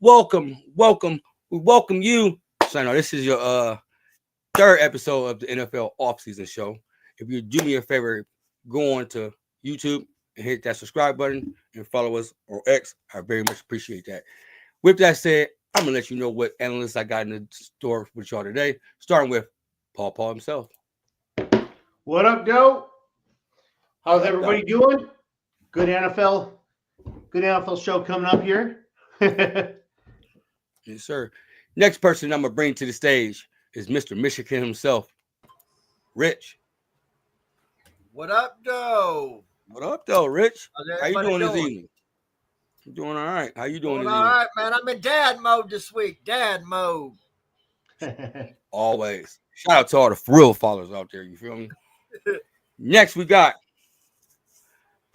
welcome. We welcome you. So now this is your third episode of the NFL Offseason show. If you do me a favor, go on to YouTube and hit that subscribe button and follow us on X. I very much appreciate that. With that said, I'm gonna let you know what analysts I got in the store with y'all today. Starting with Paul himself. What up, Joe? How's everybody doing? Good NFL show coming up here. Yes, sir. Next person I'm gonna bring to the stage is Mr. Michigan himself, Rich. What up, Joe? What up, though, Rich? How you doing this doing? evening? I'm doing all right. How you doing this all evening? right, man. I'm in dad mode this week. Dad mode. Always. Shout out to all the real followers out there. You feel me? Next, we got,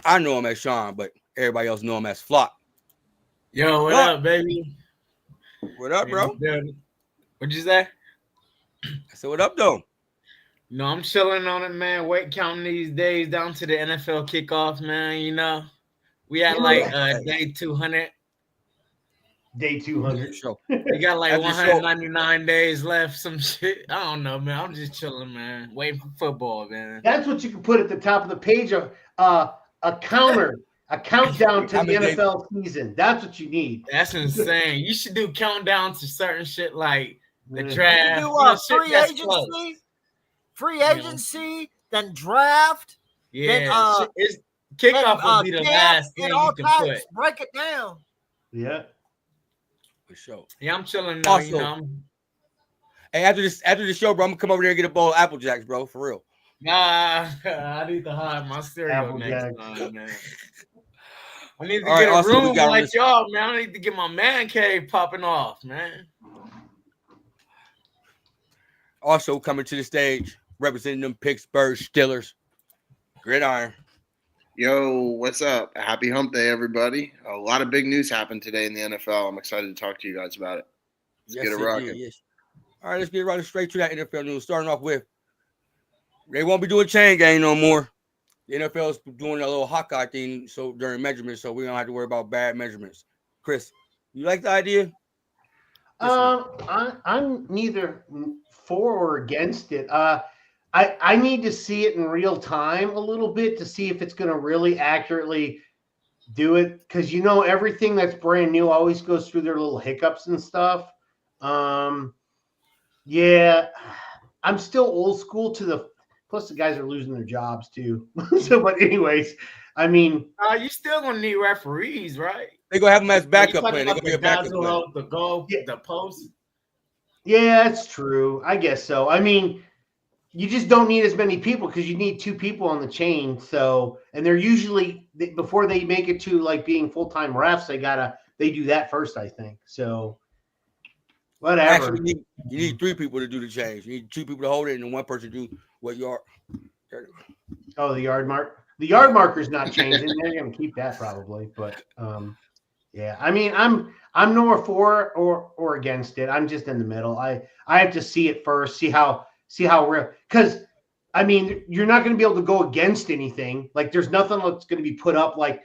I know him as Sean, but everybody else know him as Flock. Yo, what up, baby? What up, bro? What'd you say? I said, what up, though? No, I'm chilling on it, man. Counting these days down to the NFL kickoff, man. You know, we had like day 200. Day 200. We got like 199 days left. Some shit. I don't know, man. I'm just chilling, man. Waiting for football, man. That's what you can put at the top of the page of a countdown to the NFL season. That's what you need. That's insane. You should do countdowns to certain shit like the draft. Do free agency, then draft. Yeah, kickoff will be the last thing you can put. Break it down. Yeah. For sure. Yeah, I'm chilling now. Also, you know. Hey, after the show, bro, I'm gonna come over there and get a bowl of Apple Jacks, bro, for real. Nah, I need to hide my cereal Apple next Jacks. time, man. I need to All get right, a room like this. y'all, man. I need to get my man cave popping off, man. Also coming to the stage, representing them Pittsburgh Steelers, Gridiron. Yo, what's up? Happy hump day, everybody. A lot of big news happened today in the NFL. I'm excited to talk to you guys about it. Let's get it rocking. Yes. All right, let's get right straight to that NFL news. Starting off with, they won't be doing chain gang no more. The NFL is doing a little Hawkeye thing during measurements, so we don't have to worry about bad measurements. Chris, you like the idea? I'm neither for or against it. I need to see it in real time a little bit to see if it's going to really accurately do it, because everything that's brand new always goes through their little hiccups and stuff. Yeah, I'm still old school plus the guys are losing their jobs too. But anyways, I mean, you still gonna need referees, right? They're gonna have them as backup plan. They're gonna be a backup plan. The goal, the post. Yeah, that's true. I guess so. I mean, you just don't need as many people because you need two people on the chain. So, and they're usually, before they make it to like being full-time refs, they do that first, I think. So, whatever. Actually, you need three people to do the change. You need two people to hold it, and then one person do what you are. Oh, the yard mark. The yard marker's not changing. They're going to keep that probably, but yeah. I mean, I'm nor for or against it. I'm just in the middle. I have to see it first. See how real, because I mean, you're not going to be able to go against anything. Like, there's nothing that's going to be put up. Like,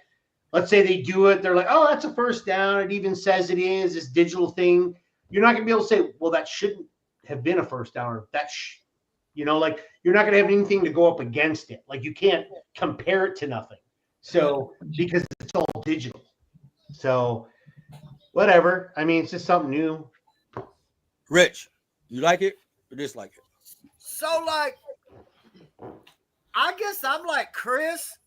let's say they do it, they're like, oh, that's a first down. It even says it is this digital thing. You're not going to be able to say, well, that shouldn't have been a first down, or like you're not going to have anything to go up against it. Like, you can't compare it to nothing. So, because it's all digital. So, whatever. I mean, it's just something new. Rich, you like it or dislike it? So, like, I guess I'm like Chris,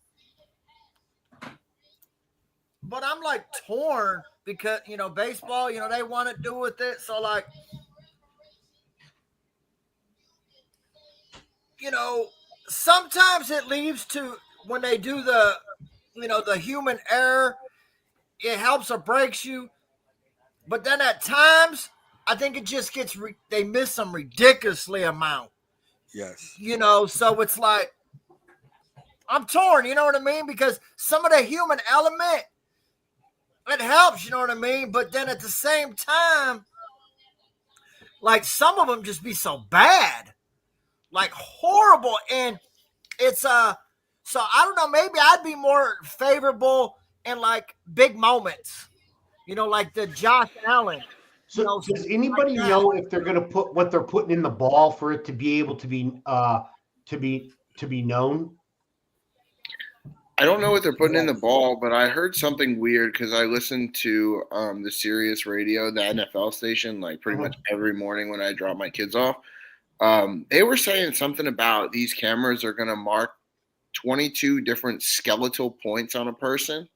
but I'm like torn because, baseball, they want to do with it. So, like, sometimes it leads to, when they do the human error, it helps or breaks you. But then at times, I think it just gets, they miss some ridiculously amount. Yes. So it's like, I'm torn, you know what I mean? Because some of the human element, it helps, you know what I mean? But then at the same time, like, some of them just be so bad, like horrible. And it's, so I don't know, maybe I'd be more favorable in like big moments. like the Josh Allen. So does anybody know if they're going to put what they're putting in the ball for it to be able to be known? I don't know what they're putting in the ball, but I heard something weird because I listened to the Sirius Radio, the NFL station, like pretty much every morning when I drop my kids off. They were saying something about these cameras are going to mark 22 different skeletal points on a person.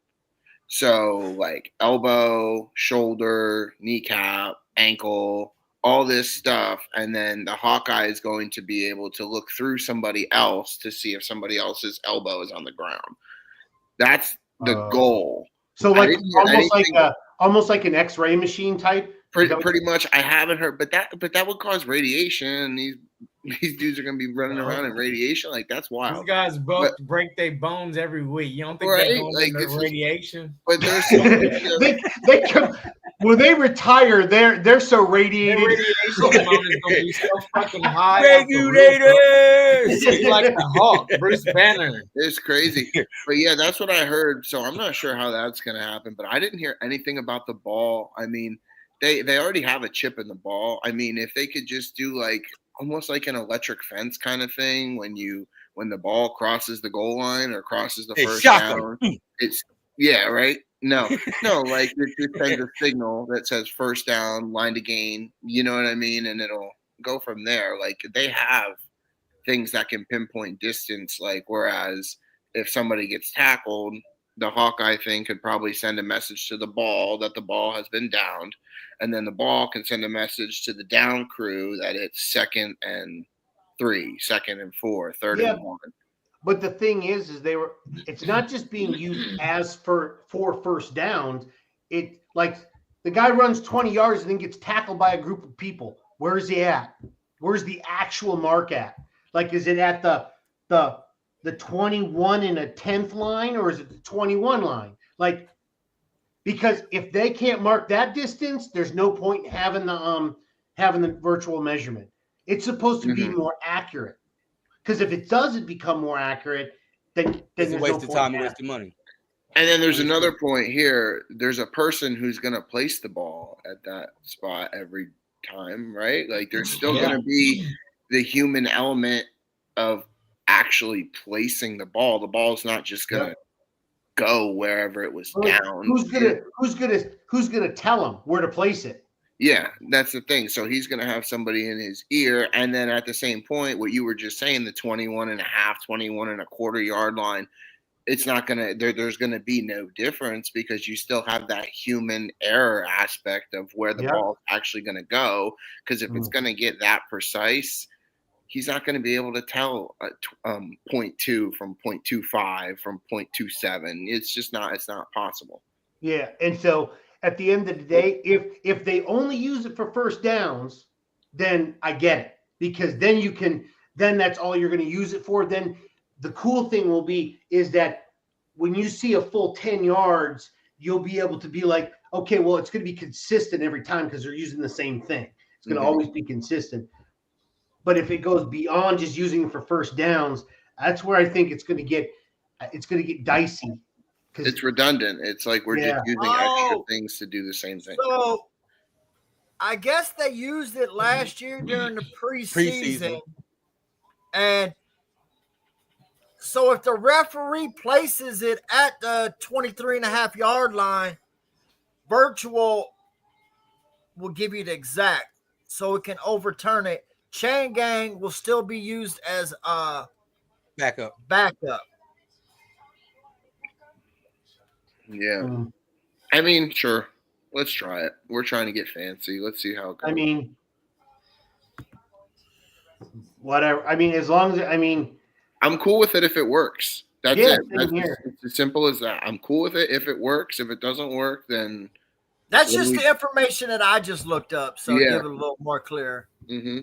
So like elbow, shoulder, kneecap, ankle, all this stuff. And then the Hawkeye is going to be able to look through somebody else to see if somebody else's elbow is on the ground. That's the goal. So like almost like an X-ray machine type. Pretty much. I haven't heard, but that would cause radiation. These dudes are gonna be running around in radiation. Like that's wild. These guys both break their bones every week. You don't think they're going into radiation? But there's they come when they retire. They're so radiated. Their radiation amount is gonna be so fucking high. Regulators, like the Hulk, Bruce Banner. It's crazy, but yeah, that's what I heard. So I'm not sure how that's gonna happen. But I didn't hear anything about the ball. I mean. They already have a chip in the ball. I mean, if they could just do like almost like an electric fence kind of thing when the ball crosses the goal line or crosses the first down, it's right. No, like it just sends a signal that says first down, line to gain. You know what I mean? And it'll go from there. Like they have things that can pinpoint distance. Like whereas if somebody gets tackled, the Hawkeye thing could probably send a message to the ball that the ball has been downed. And then the ball can send a message to the down crew that it's 2nd and 3, 2nd and 4, 3rd and 1. But the thing is it's not just being used as for first downs. It like the guy runs 20 yards and then gets tackled by a group of people. Where is he at? Where's the actual mark at? Like, is it at the 21 and a 10th line, or is it the 21 line? Like, because if they can't mark that distance, there's no point in having the virtual measurement. It's supposed to be more accurate. Because if it doesn't become more accurate, then it's a waste of time and waste of money. And then there's another point here. There's a person who's going to place the ball at that spot every time, right? Like there's still going to be the human element of actually placing the ball. The ball's not just going to go wherever it was down. Who's gonna tell him where to place it? Yeah, that's the thing. So he's going to have somebody in his ear. And then at the same point, what you were just saying, the 21 and a half, 21 and a quarter yard line, it's not going to, there's going to be no difference because you still have that human error aspect of where the ball is actually going to go. Because if it's going to get that precise, he's not going to be able to tell 0.2 from 0.25 from 0.27. It's just not, it's not possible. Yeah. And so at the end of the day, if they only use it for first downs, then I get it, because then that's all you're going to use it for. Then the cool thing will be is that when you see a full 10 yards, you'll be able to be like, okay, well, it's going to be consistent every time because they're using the same thing. It's going to always be consistent. But if it goes beyond just using it for first downs, that's where I think it's going to get dicey. It's redundant. It's like we're just using extra things to do the same thing. So I guess they used it last year during the preseason. And so if the referee places it at the 23.5 yard line, virtual will give you the exact, so it can overturn it. Chain gang will still be used as a backup. Yeah. I mean, sure. Let's try it. We're trying to get fancy. Let's see how it goes. I mean, whatever. I mean, as long as I'm cool with it if it works. That's it. It's as simple as that. I'm cool with it if it works. If it doesn't work, then that's just the information that I just looked up. So give it a little more clear. Mm-hmm.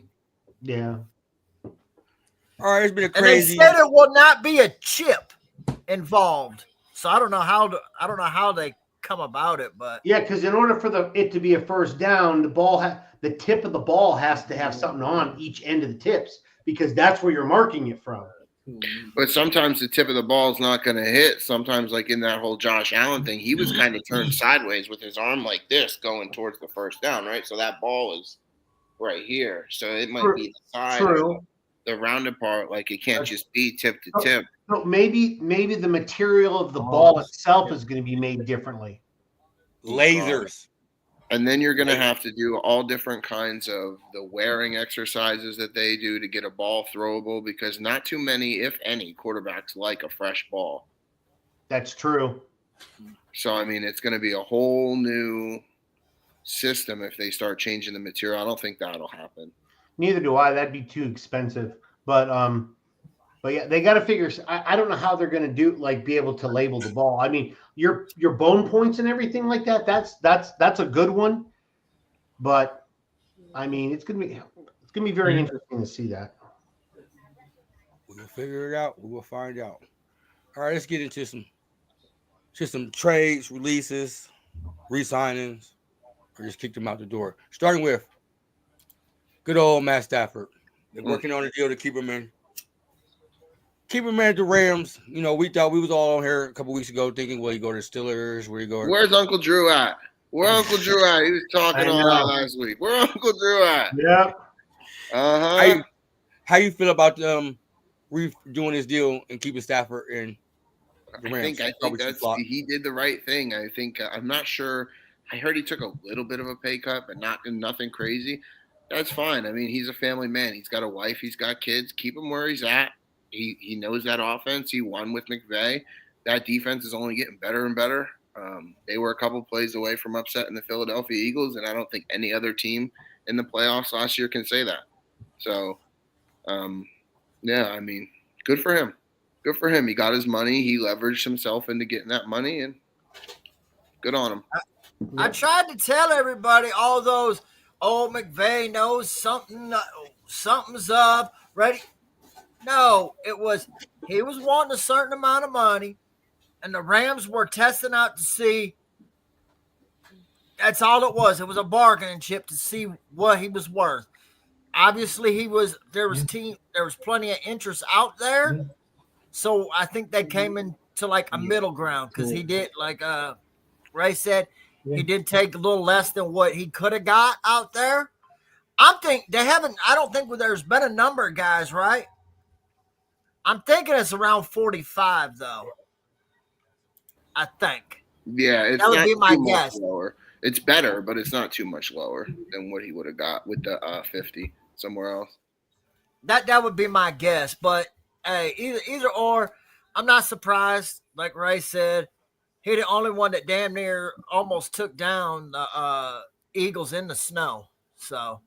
Yeah. All right, it's been a crazy. And they said it will not be a chip involved. So I don't know how they come about it, but because in order for it to be a first down, the tip of the ball has to have something on each end of the tips, because that's where you're marking it from. But sometimes the tip of the ball is not going to hit. Sometimes, like in that whole Josh Allen thing, he was kind of turned sideways with his arm like this going towards the first down, right? So that ball is right here. So it might be the side or the rounded part. Like it can't just be tip to tip. So maybe the material of the ball itself is going to be made differently. Lasers. And then you're going to have to do all different kinds of the wearing exercises that they do to get a ball throwable, because not too many, if any, quarterbacks like a fresh ball. That's true. So, I mean, it's going to be a whole new system if they start changing the material. I don't think that'll happen. Neither do I. That'd be too expensive. But yeah, they got to figure. I don't know how they're going to do, like, be able to label the ball. I mean, your bone points and everything like that. That's a good one. But I mean, it's gonna be very interesting to see that. We will figure it out. We will find out. All right, let's get into some trades, releases, re-signings, or just kick them out the door. Starting with good old Matt Stafford. They're working on a deal to keep him in. Keep him at the Rams. You know, we thought we was all on here a couple weeks ago thinking, well, you go to Steelers, where you go. Where's Uncle Drew at? Where Uncle Drew at? He was talking all that last week. Where Uncle Drew at? Yeah. How you feel about doing this deal and keeping Stafford in the Rams? I think he did the right thing. I think I'm not sure. I heard he took a little bit of a pay cut, but nothing crazy. That's fine. I mean, he's a family man. He's got a wife. He's got kids. Keep him where he's at. He knows that offense. He won with McVay. That defense is only getting better and better. They were a couple plays away from upsetting the Philadelphia Eagles, and I don't think any other team in the playoffs last year can say that. So, yeah, I mean, good for him. Good for him. He got his money. He leveraged himself into getting that money, and good on him. I tried to tell everybody all those, McVay knows something's up, ready. No, he was wanting a certain amount of money, and the Rams were testing out to see. That's all it was. It was a bargaining chip to see what he was worth. Obviously, there was plenty of interest out there, so I think they came into like a middle ground, because he did, like Ray said, he did take a little less than what he could have got out there. I don't think there's been a number of guys, right? I'm thinking it's around 45, though. I think. Yeah, that would be my guess. Lower. It's better, but it's not too much lower than what he would have got with the 50 somewhere else. That would be my guess, but hey, either or, I'm not surprised. Like Ray said, he's the only one that damn near almost took down the Eagles in the snow. So,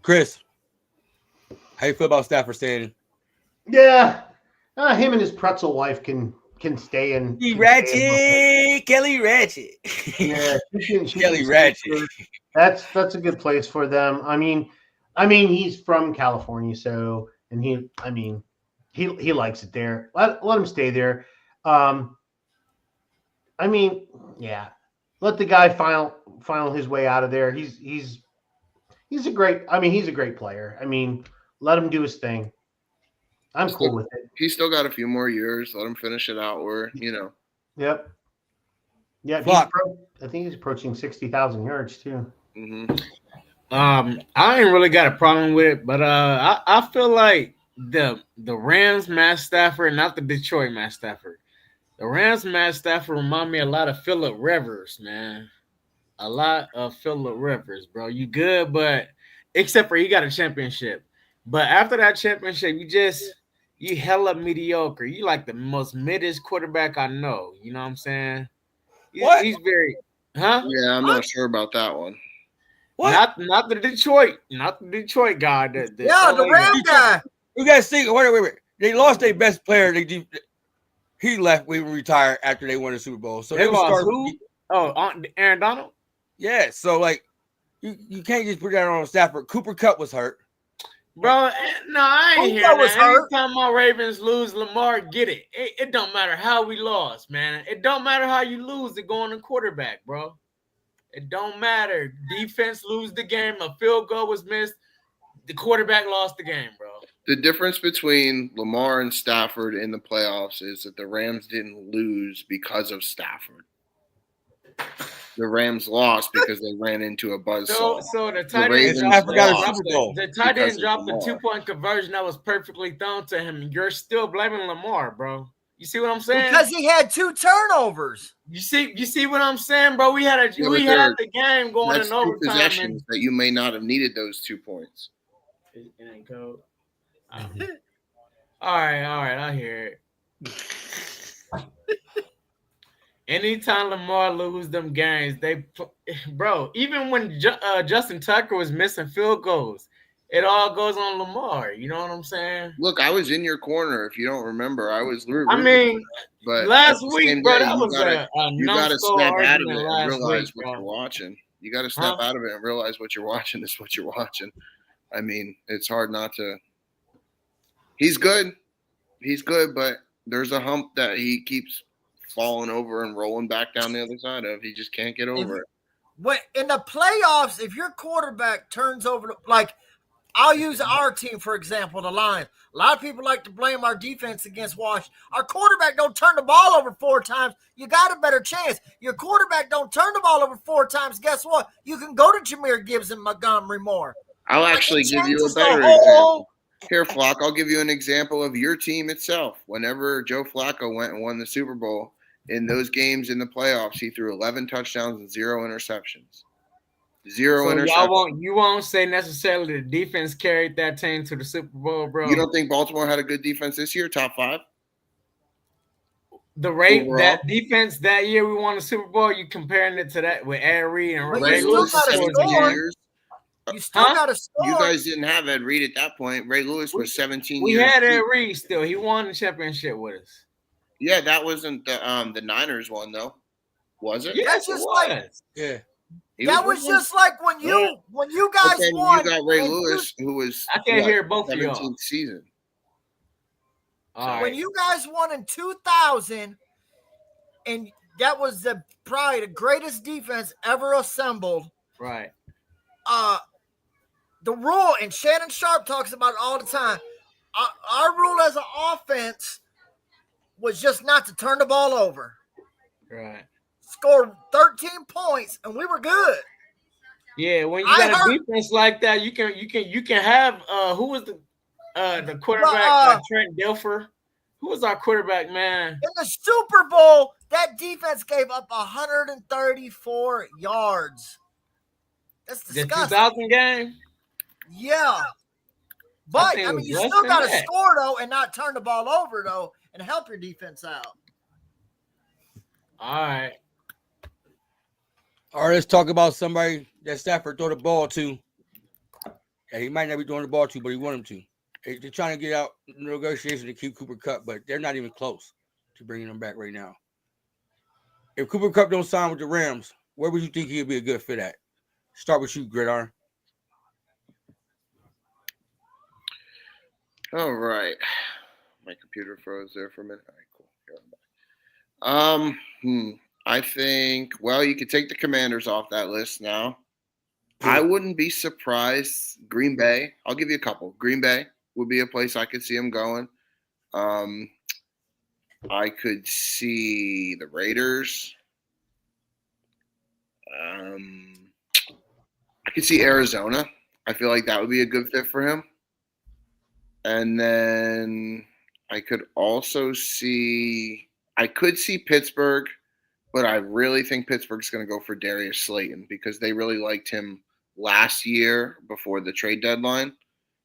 Chris, how you feel about Stafford staying? Yeah, him and his pretzel wife can stay in. Kelly Ratchet. Yeah, Kelly Ratchet. That's a good place for them. I mean, he's from California, so he likes it there. Let him stay there. I mean, yeah, let the guy final his way out of there. He's a great player. I mean, let him do his thing. I'm cool with it. He's still got a few more years. Let him finish it out where, Yep. Yeah, I think he's approaching 60,000 yards too. Mm-hmm. I ain't really got a problem with it, but I feel like the Rams Matt Stafford, not the Detroit Matt Stafford. The Rams Matt Stafford remind me a lot of Phillip Rivers, man. A lot of Phillip Rivers, bro. You good, but except for you got a championship. But after that championship, you hella mediocre. You like the most middest quarterback I know. You know what I'm saying? He's very, huh? Yeah, I'm not sure about that one. What? Not the Detroit guy. The Ram guy. You guys see? Wait. They lost their best player. He left. We retired after they won the Super Bowl. So they lost who? Aaron Donald. Yeah. So like, you can't just put that on Stafford. Cooper Kupp was hurt. Bro, no, I ain't hearing that. Anytime my Ravens lose, Lamar get it. It don't matter how we lost, man. It don't matter how you lose to go on the quarterback, bro. It don't matter. Defense lose the game. A field goal was missed. The quarterback lost the game, bro. The difference between Lamar and Stafford in the playoffs is that the Rams didn't lose because of Stafford. The Rams lost because they ran into a buzzsaw. So the tight end Ravens dropped lost the tight because end of dropped the Lamar. 2-point conversion that was perfectly thrown to him. You're still blaming Lamar, bro. You see what I'm saying? Because he had 2 turnovers. You see what I'm saying, bro? We had the game going That's in 2 overtime. possessions that you may not have needed those 2 points. It ain't cold. All right, I hear it. Anytime Lamar lose them games, bro. Even when Justin Tucker was missing field goals, it all goes on Lamar. You know what I'm saying? Look, I was in your corner. If you don't remember, I was. But last week, bro, that was you got to snap out of it and realize what bro. you're watching. You got to snap out of it and realize what you're watching is what you're watching. I mean, it's hard not to. He's good, but there's a hump that he keeps falling over and rolling back down the other side of. He just can't get over it. When in the playoffs, if your quarterback turns over, like I'll use our team for example, the Lions. A lot of people like to blame our defense against Wash. Our quarterback don't turn the ball over 4 times. You got a better chance. Your quarterback don't turn the ball over 4 times. Guess what? You can go to Jahmyr Gibbs and Montgomery Moore. I'll actually give you a better example. Here, Flock, I'll give you an example of your team itself. Whenever Joe Flacco went and won the Super Bowl, in those games in the playoffs, he threw 11 touchdowns and 0 interceptions. You won't say necessarily the defense carried that team to the Super Bowl, bro. You don't think Baltimore had a good defense this year, top 5? The rate overall? That defense that year we won the Super Bowl, you comparing it to that with Ed Reed and Ray Lewis. You still got to score. You guys didn't have Ed Reed at that point. Ray Lewis was 17 years. We had Ed Reed still. He won the championship with us. Yeah, that wasn't the Niners one though, was it? Yeah, that's just like that was just like when you guys won. You got Ray Lewis, who was I can't hear both of y'all. 17th season. When you guys won in 2000, and that was probably the greatest defense ever assembled. Right. The rule, and Shannon Sharp talks about it all the time. Our rule as an offense was just not to turn the ball over. Right. Scored 13 points, and we were good. Yeah, when you got a defense like that, you can have who was the quarterback? Trent Dilfer. Who was our quarterback, man? In the Super Bowl, that defense gave up 134 yards. That's disgusting. The 2000 game? Yeah. But, I mean, you still got to score, though, and not turn the ball over, though, and help your defense out. All right. All right, let's talk about somebody that Stafford throw the ball to. Yeah, he might not be throwing the ball to, but he want him to. They're trying to get out negotiation to keep Cooper Kupp, but they're not even close to bringing him back right now. If Cooper Kupp don't sign with the Rams, where would you think he'd be a good fit at? Start with you, Gridiron. All right. My computer froze there for a minute. All right, cool. Here I'm back. I think, well, you could take the Commanders off that list now. I wouldn't be surprised. Green Bay. I'll give you a couple. Green Bay would be a place I could see him going. I could see the Raiders. I could see Arizona. I feel like that would be a good fit for him. And then I could see Pittsburgh, but I really think Pittsburgh's going to go for Darius Slayton because they really liked him last year before the trade deadline.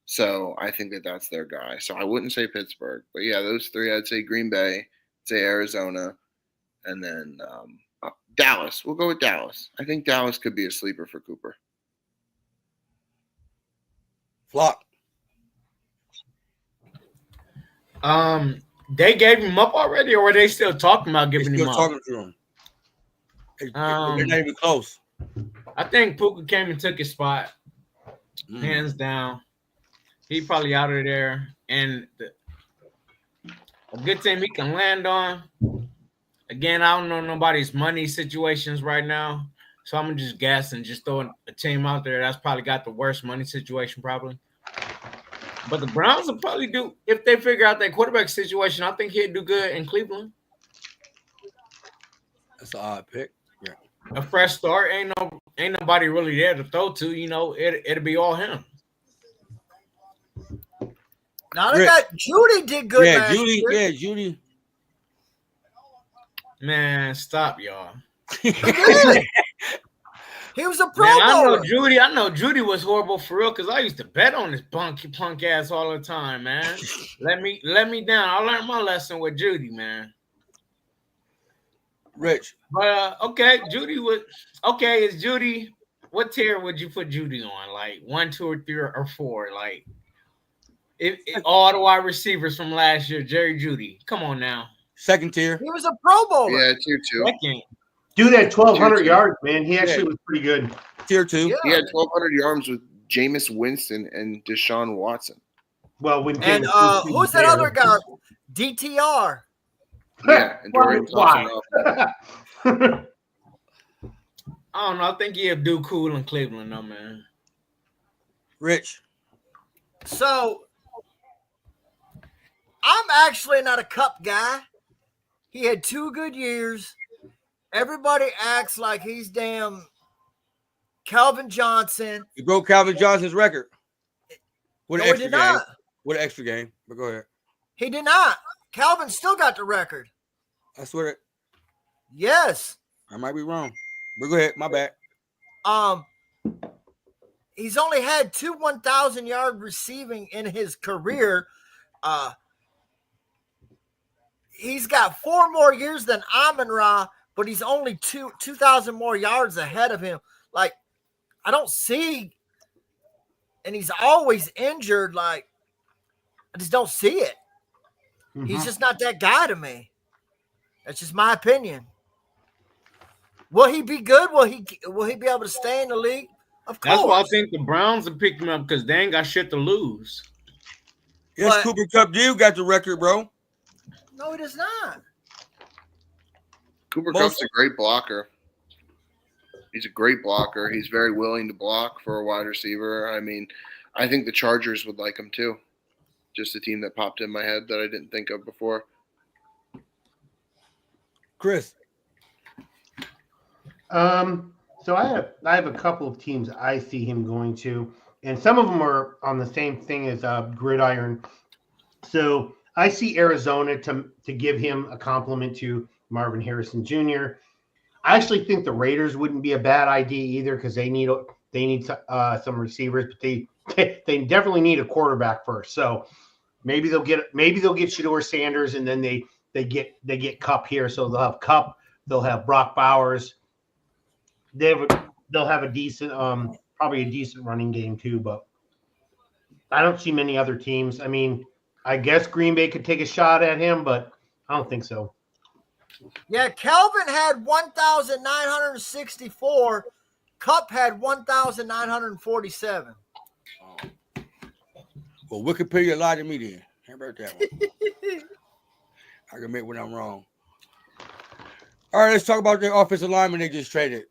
So I think that's their guy. So I wouldn't say Pittsburgh. But, yeah, those three, I'd say Green Bay, I'd say Arizona, and then Dallas. We'll go with Dallas. I think Dallas could be a sleeper for Cooper. Flock. They gave him up already, or are they still talking about giving him up? Talking to him. They're not even close. I think Puka came and took his spot, hands down. He probably out of there, and a good team he can land on. Again, I don't know nobody's money situations right now, so I'm just guessing, just throwing a team out there that's probably got the worst money situation, probably. But the Browns will probably do if they figure out that quarterback situation. I think he'd do good in Cleveland. That's an odd pick. Yeah. A fresh start. Ain't nobody really there to throw to. It'll be all him. Now they got Judy did good. Yeah, last Judy. year. Yeah, Judy. Man, stop, y'all. He was a Pro Man, Bowler. I know Judy was horrible for real because I used to bet on this punk ass all the time, man. Let me down. I learned my lesson with Judy, man. Rich. But okay, Judy was okay. Is Judy? What tier would you put Judy on? Like 1, 2, or 3, or 4? Like if all the wide receivers from last year, Jerry Judy. Come on now. Second tier. He was a Pro Bowler. Yeah, tier 2. Second. Dude had 1,200 Tier two. yards, man. He actually was pretty good. Tier 2. Yeah. He had 1,200 yards with Jameis Winston and Deshaun Watson. Well, when And Jameis Winston who's was that there. other guy? DTR. Yeah, and Dorian Why? Thompson. I don't know. I think he'll do cool in Cleveland, though, man. Rich. So I'm actually not a Cup guy. He had 2 good years. Everybody acts like he's damn Calvin Johnson. He broke Calvin Johnson's record. With an No, he extra did game. not. With an extra game. But go ahead. He did not. Calvin still got the record. I swear it. Yes. I might be wrong. But go ahead. My bad. He's only had 2 1,000-yard receiving in his career. He's got 4 more years than Amon-Ra, but he's only 2,000 more yards ahead of him. Like, I don't see, and he's always injured. Like, I just don't see it. He's just not that guy to me. That's just my opinion. Will he be good? Will he be able to stay in the league? Of course. That's why I think the Browns will pick him up because they ain't got shit to lose. Yes, But- Cooper Kupp did got the record, bro. No, he does not. Cooper Most- Kupp's a great blocker. He's a great blocker. He's very willing to block for a wide receiver. I mean, I think the Chargers would like him too. Just a team that popped in my head that I didn't think of before. Chris. So I have a couple of teams I see him going to, and some of them are on the same thing as Gridiron. So I see Arizona to give him a compliment to Marvin Harrison Jr. I actually think the Raiders wouldn't be a bad idea either because they need some receivers, but they definitely need a quarterback first. So maybe they'll get Shedeur Sanders, and then they get Kupp here. So they'll have Kupp, they'll have Brock Bowers. They'll have a decent, probably a decent running game too. But I don't see many other teams. I mean, I guess Green Bay could take a shot at him, but I don't think so. Yeah, Calvin had 1,964. Kupp had 1,947. Well, Wikipedia lied to me then. How about that one? I can admit when I'm wrong. All right, let's talk about the offensive lineman they just traded.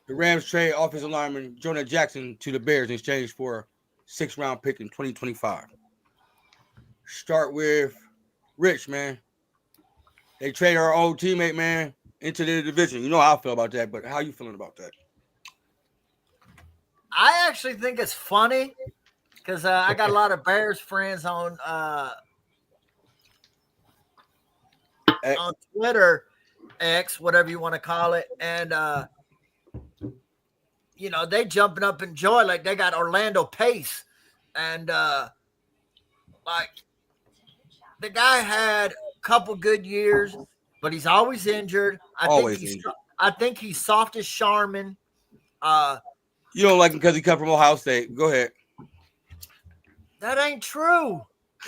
The Rams trade offensive lineman Jonah Jackson to the Bears in exchange for a 6th-round pick in 2025. Start with Rich, man. They traded our old teammate, man, into the division. You know how I feel about that, but how you feeling about that? I actually think it's funny because I got a lot of Bears friends on Twitter, X, whatever you want to call it, and they jumping up in joy like they got Orlando Pace, and like the guy had a couple good years, but he's always injured. I think he's soft as Charmin. You don't like him because he come from Ohio State. Go ahead. That ain't true.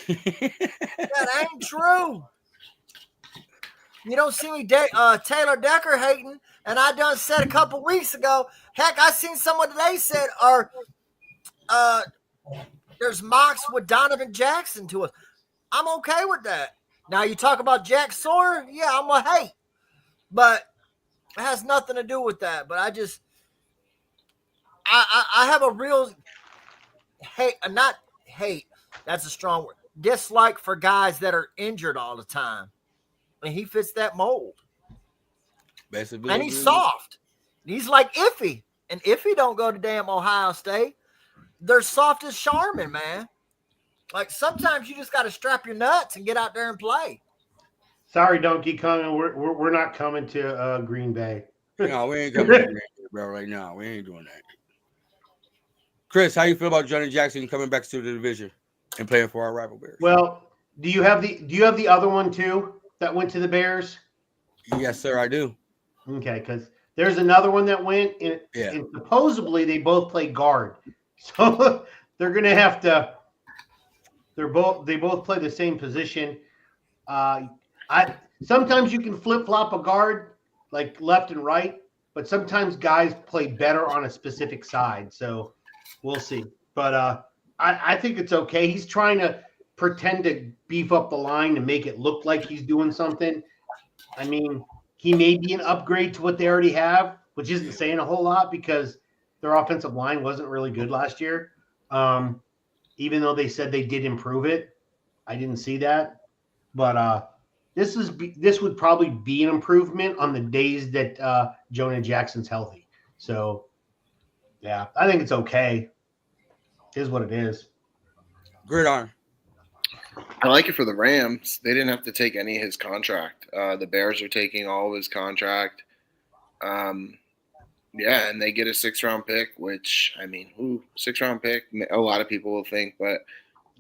That ain't true. You don't see me Taylor Decker hating, and I done said a couple weeks ago. Heck, I seen someone today said, there's mocks with Donovan Jackson to us. I'm okay with that. Now you talk about Jack Sawyer, yeah, I'm a hate, but it has nothing to do with that. But I have a real not hate. That's a strong word. Dislike for guys that are injured all the time, and he fits that mold. Basically, And he's soft. He's like Iffy, and Iffy don't go to damn Ohio State. They're soft as Charmin, man. Like sometimes you just got to strap your nuts and get out there and play. Sorry, Donkey Kong, we're not coming to Green Bay. No, we ain't coming to Green Bay, bro. Right now, we ain't doing that. Chris, how you feel about Johnny Jackson coming back to the division and playing for our rival Bears? Well, do you have the other one too that went to the Bears? Yes, sir, I do. Okay, because there's another one that went, and supposedly they both play guard, so they're gonna have to. They both play the same position. Sometimes you can flip flop a guard like left and right, but sometimes guys play better on a specific side. So we'll see. But I think it's okay. He's trying to pretend to beef up the line to make it look like he's doing something. I mean, he may be an upgrade to what they already have, which isn't saying a whole lot because their offensive line wasn't really good last year. Even though they said they did improve it, I didn't see that. But this would probably be an improvement on the days that Jonah Jackson's healthy. So, yeah, I think it's okay. It is what it is. Gridiron. I like it for the Rams. They didn't have to take any of his contract. The Bears are taking all of his contract. Yeah, and they get a 6th-round pick, which, I mean, 6th-round pick, a lot of people will think, but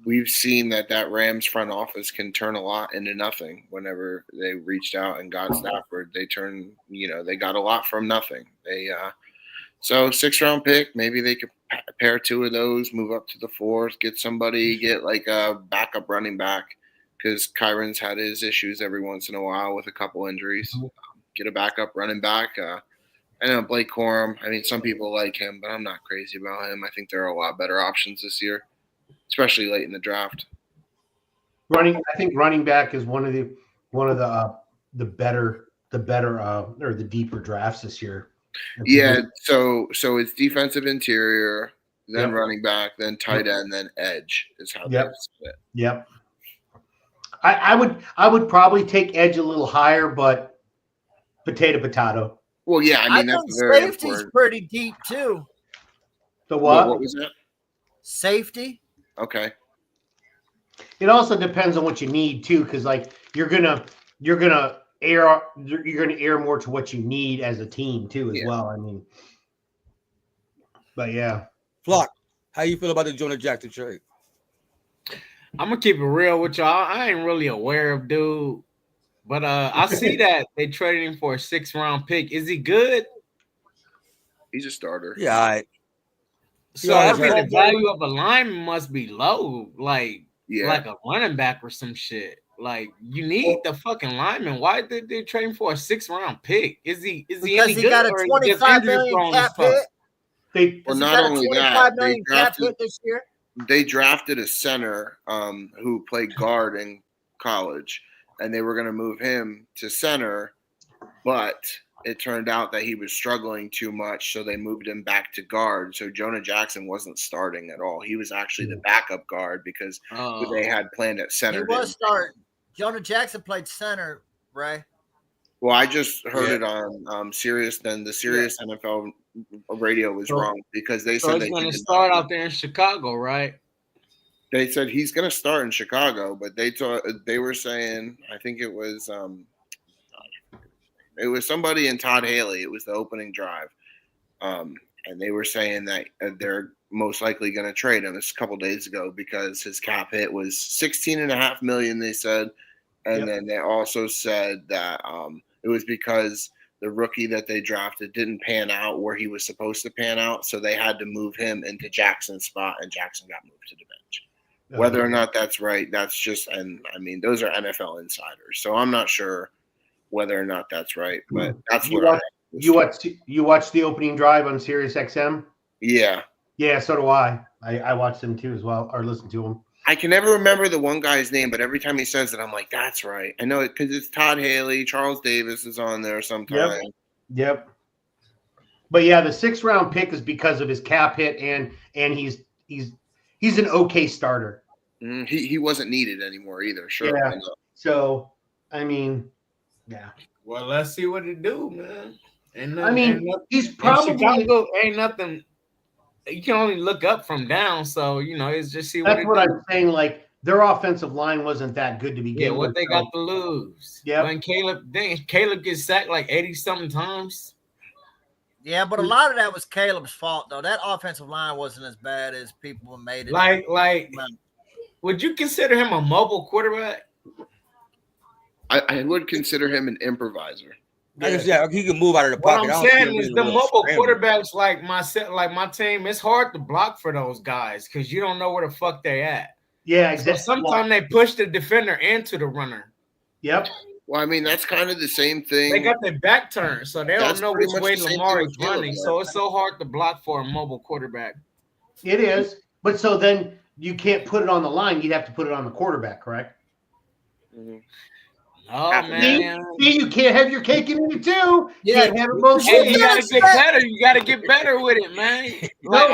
we've seen that Rams front office can turn a lot into nothing. Whenever they reached out and got Stafford, they got a lot from nothing. So 6th-round pick, maybe they could pair 2 of those, move up to the 4th, get like a backup running back because Kyron's had his issues every once in a while with a couple injuries. Get a backup running back. I know Blake Corum. I mean, some people like him, but I'm not crazy about him. I think there are a lot better options this year, especially late in the draft. I think running back is one of the better or the deeper drafts this year. Yeah, so it's defensive interior, then running back, then tight end, then edge is how they split. Yep. I would probably take edge a little higher, but potato. Well, yeah, I mean that's very safety's important. Pretty deep too. The what? What was that? Safety. Okay. It also depends on what you need too, because like you're gonna air more to what you need as a team too as well. I mean, but yeah. Flock, how you feel about the Jonah Jackson trade? I'm gonna keep it real with y'all. I ain't really aware of dude, but I see that they traded him for a 6th-round pick. Is he good? He's a starter. Yeah, all right. So I mean, the value of a lineman must be low, like a running back or some shit. Like you need the fucking lineman. Why did they trade him for a 6th-round pick? Is he any good? Got a $25 million cap hit. Not only that, this year. They drafted a center who played guard in college, and they were going to move him to center, but it turned out that he was struggling too much, so they moved him back to guard. So Jonah Jackson wasn't starting at all. He was actually the backup guard because they had planned at center. He was starting. Jonah Jackson played center, Ray. Well, I just heard it on Sirius. Then the Sirius NFL radio was wrong because they said he's going to start out there in Chicago, right? They said he's going to start in Chicago, but they were saying, I think it was somebody in Todd Haley. It was the opening drive, and they were saying that they're most likely going to trade him. This a couple days ago because his cap hit was $16.5 million. They said, and then they also said that it was because the rookie that they drafted didn't pan out where he was supposed to pan out, so they had to move him into Jackson's spot, and Jackson got moved to the bench. Whether or not that's right, that's just, and I mean, those are NFL insiders, so I'm not sure whether or not that's right, but that's what you watched the opening drive on Sirius XM? Yeah. Yeah, so do I. I watched them too as well, or listened to them. I can never remember the one guy's name, but every time he says it, I'm like, that's right. I know it because it's Todd Haley. Charles Davis is on there sometime. Yep. But yeah, the 6th-round pick is because of his cap hit, and he's an okay starter. He wasn't needed anymore either. Sure. Yeah. So, I mean, yeah. Well, let's see what it do, man. I mean, he's probably Chicago ain't nothing. You can only look up from down, so it's just see that's what do. I'm saying. Like their offensive line wasn't that good to begin with. What they got to lose? Yeah. When Caleb gets sacked like 80-something times. Yeah, but a lot of that was Caleb's fault, though. That offensive line wasn't as bad as people made it. Like, would you consider him a mobile quarterback? I would consider him an improviser. Yeah, he can move out of the What pocket. I'm saying is the mobile quarterbacks like my team, it's hard to block for those guys because you don't know where the fuck they at. Yeah, exactly. So sometimes they push the defender into the runner. Yep. Well, I mean, that's kind of the same thing. They got their back turned, so they don't know which way Lamar is running. So it's so hard to block for a mobile quarterback. It is. But so then you can't put it on the line. You'd have to put it on the quarterback, correct? Mm-hmm. Oh, man. See, you can't have your cake and eat it too. You can't have it both Hey, ways. you gotta get better. You gotta get better with it, man. Like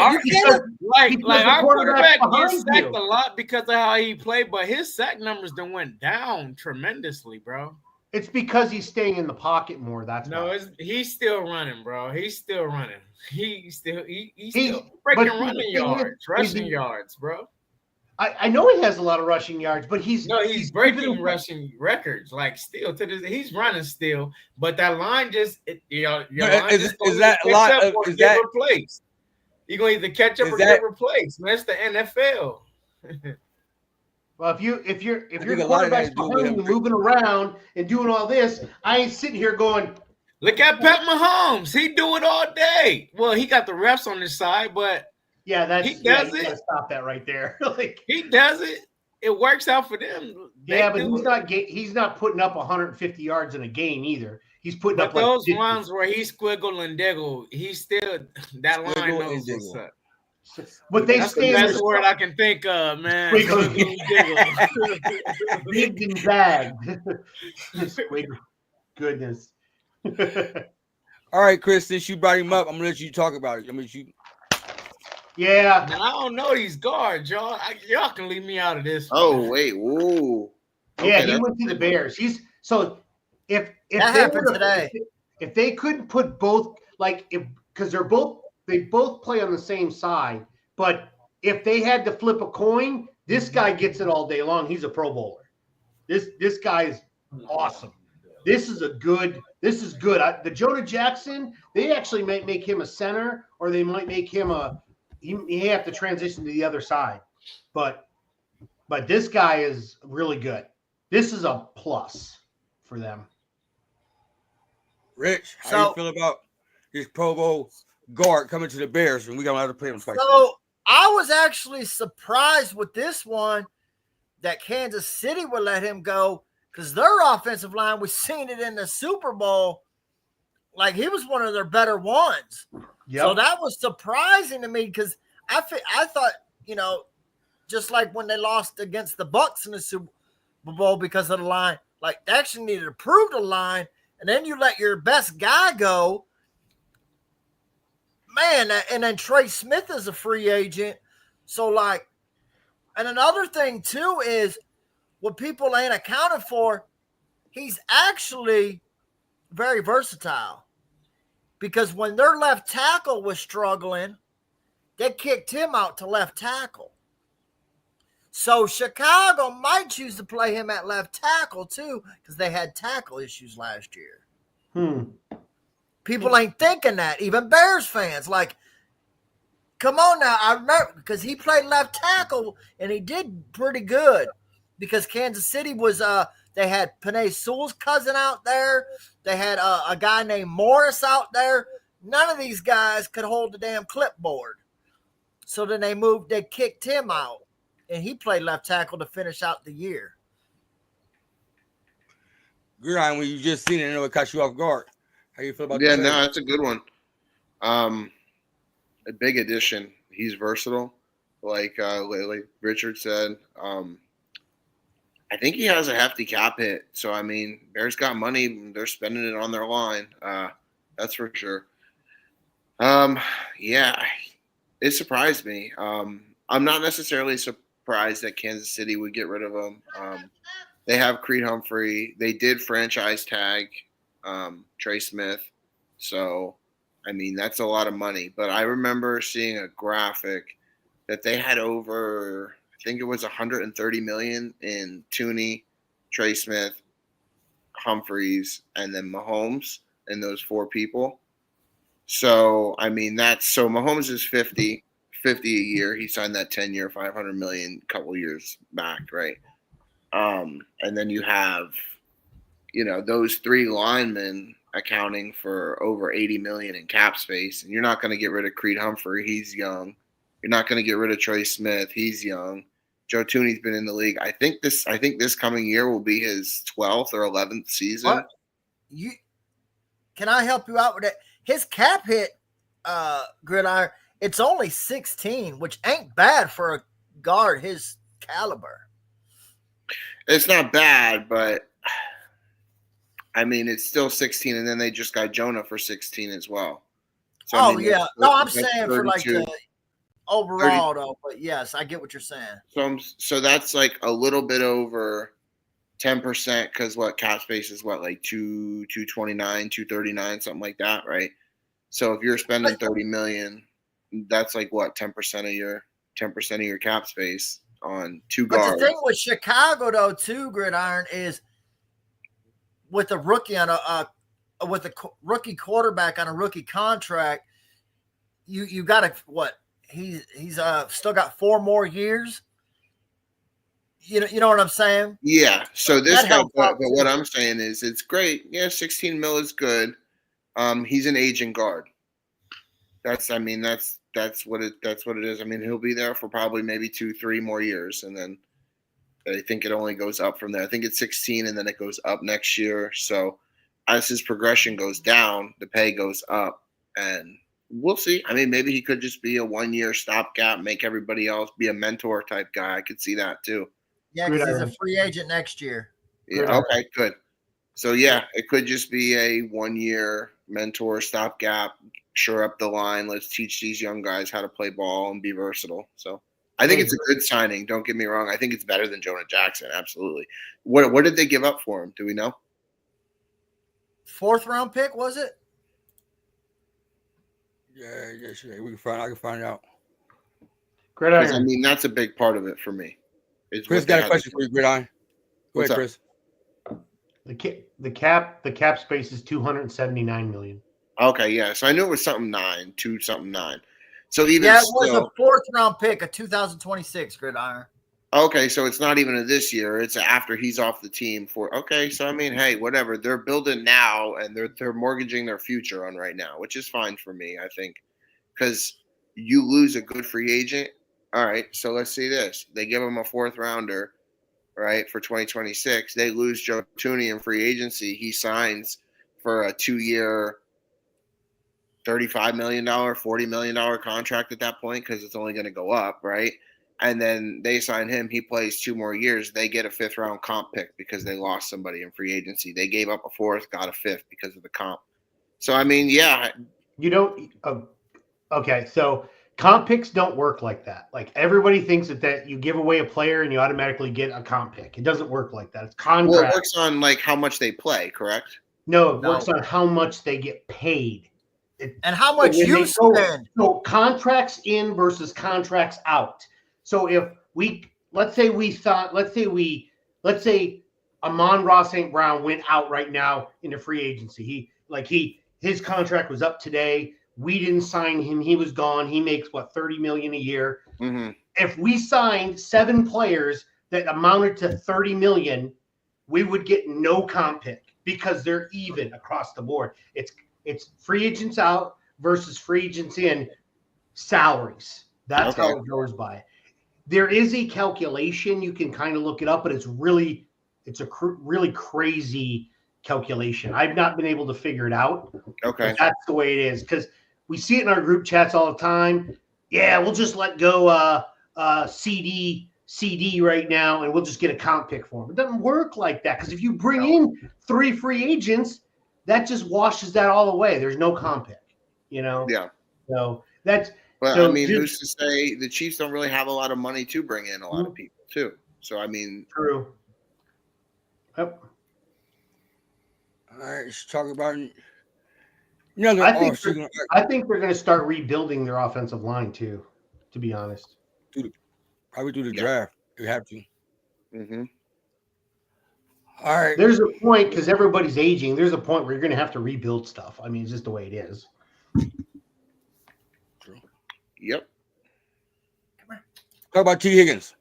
our quarterback gets sacked a lot because of how he played, but his sack numbers then went down tremendously, bro. It's because he's staying in the pocket more. That's why. He's still running, bro. He's still running. He's still breaking rushing yards, bro. I know he has a lot of rushing yards, but he's breaking rushing records. Like still to this, he's running still, but that line just your line is that a lot of is that replaced? You're gonna either catch up or get replaced. Man, it's the NFL. Well, if your quarterback's behind you moving around and doing all this, I ain't sitting here going, look at Pat Mahomes. He do it all day. Well, he got the refs on his side, but yeah, he does it. Stop that right there. Like he does it. It works out for them. He's not putting up 150 yards in a game either. He's putting up those ones where he squiggle and diggle. He still that line knows what's up. But that's the best word I can think of, man. Squiggle and diggle. Big and bad. Goodness. All right, Chris, since you brought him up, I'm gonna let you talk about it. Yeah. Now, I don't know these guards, y'all. Y'all can leave me out of this. Oh, wait. Whoa. Yeah, he went to the Bears. If that happened today. If they couldn't put both, because they both play on the same side, but if they had to flip a coin, this guy gets it all day long. He's a Pro Bowler. This guy is awesome. This is good. The Jonah Jackson, they actually might make him a center, or they might make him he have to transition to the other side. But this guy is really good. This is a plus for them. Rich, how you feel about this Pro Bowl guard coming to the Bears, and we got to play him twice? So I was actually surprised with this one that Kansas City would let him go because their offensive line, we've seen it in the Super Bowl, like he was one of their better ones. Yep. So that was surprising to me because I thought, just like when they lost against the Bucs in the Super Bowl because of the line, like they actually needed to improve the line, and then you let your best guy go. Man, and then Trey Smith is a free agent. So, and another thing, too, is what people ain't accounted for, he's actually very versatile. Because when their left tackle was struggling, they kicked him out to left tackle. So Chicago might choose to play him at left tackle, too, because they had tackle issues last year. People ain't thinking that. Even Bears fans, come on now. I remember because he played left tackle and he did pretty good because Kansas City was they had Penei Sewell's cousin out there. They had a guy named Morris out there. None of these guys could hold the damn clipboard. So then they kicked him out, and he played left tackle to finish out the year. Gridiron, when you just seen it, I know it caught you off guard. How you feel about that? Yeah, no, that's a good one. A big addition. He's versatile, like Richard said. I think he has a hefty cap hit. So, I mean, Bears got money. They're spending it on their line. That's for sure. Yeah, it surprised me. I'm not necessarily surprised that Kansas City would get rid of him. They have Creed Humphrey. They did franchise tag Trey Smith. So, I mean, that's a lot of money. But I remember seeing a graphic that they had over, I think it was 130 million in Tooney, Trey Smith, Humphreys, and then Mahomes, and those four people. So, I mean, so Mahomes is 50 a year. He signed that 10-year, 500 million couple years back, right? And then you have, those three linemen accounting for over 80 million in cap space. And you're not going to get rid of Creed Humphrey. He's young. You're not going to get rid of Trey Smith. He's young. Joe Tooney's been in the league. I think this coming year will be his 12th or 11th season. What? Can I help you out with that? His cap hit, Gridiron, it's only 16, which ain't bad for a guard his caliber. It's not bad, but I mean, it's still 16, and then they just got Jonah for 16 as well. So, yeah. No, I'm saying for like the overall, though. But yes, I get what you're saying. So that's like a little bit over 10%, because cap space is like 229, 239, something like that, right? So if you're spending 30 million, that's like 10% of your cap space on two guards. But the thing with Chicago, though, too, Gridiron, is with a rookie with a rookie quarterback on a rookie contract, you got to he's still got 4 more years. You know what I'm saying? Yeah. So this guy, but what I'm saying is it's great. Yeah, 16 mil is good. He's an aging guard. That's what it is. I mean, he'll be there for probably maybe 2-3 more years, and then I think it only goes up from there. I think it's 16, and then it goes up next year. So as his progression goes down, the pay goes up, and we'll see. I mean, maybe he could just be a 1-year stopgap, make everybody else be a mentor type guy. I could see that too. Yeah, because he's a free agent next year. Yeah. Okay. Good. So yeah, it could just be a 1-year mentor stopgap. Shore up the line. Let's teach these young guys how to play ball and be versatile. So I think it's a good signing. Don't get me wrong. I think it's better than Jonah Jackson. Absolutely. What did they give up for him? Do we know? 4th round pick, was it? Yeah. I can find out. Gridiron. I mean, that's a big part of it for me. Chris got a question for you, Gridiron. Go ahead, Chris. The cap space is 279 million. Okay, yeah. So I knew it was something 9. So even it was a 4th round pick, a 2026 Gridiron. Okay, so it's not even a this year. It's after he's off the team okay, so I mean, hey, whatever. They're building now, and they're mortgaging their future on right now, which is fine for me, I think. Because you lose a good free agent. All right, so let's see this. They give him a 4th rounder, right, for 2026. They lose Joe Tooney in free agency. He signs for a 2-year, $35 million, $40 million contract at that point, because it's only going to go up, right? And then they sign him. He plays 2 more years. They get a 5th round comp pick because they lost somebody in free agency. They gave up a 4th, got a 5th because of the comp. So, I mean, yeah. You don't okay, so comp picks don't work like that. Like, everybody thinks that you give away a player and you automatically get a comp pick. It doesn't work like that. It's contract. Well, it works on, like, how much they play, correct? No, it works on how much they get paid. And how much you spend. So contracts in versus contracts out. So if let's say Amon-Ra St. Brown went out right now into free agency. His contract was up today. We didn't sign him. He was gone. He makes $30 million a year. Mm-hmm. If we signed 7 players that amounted to $30 million, we would get no comp pick because they're even across the board. It's free agents out versus free agents in salaries. That's how it goes by. There is a calculation. You can kind of look it up, but it's a really crazy calculation. I've not been able to figure it out. Okay. That's the way it is, because we see it in our group chats all the time. Yeah, we'll just let go CD right now, and we'll just get a comp pick for him. It doesn't work like that, because if you bring in 3 free agents, that just washes that all away. There's no comp pick, Yeah. So that's But So I mean, just- who's to say the Chiefs don't really have a lot of money to bring in a lot of people too? So I mean, True. Yep. All right, let's talk about I another think offseason. I think they're going to start rebuilding their offensive line too. To be honest. Probably through the Yeah. draft. You have to. mhm. All right. There's a point because everybody's aging. There's a point where you're going to have to rebuild stuff. I mean, it's just the way it is. Yep. Talk about T. Higgins.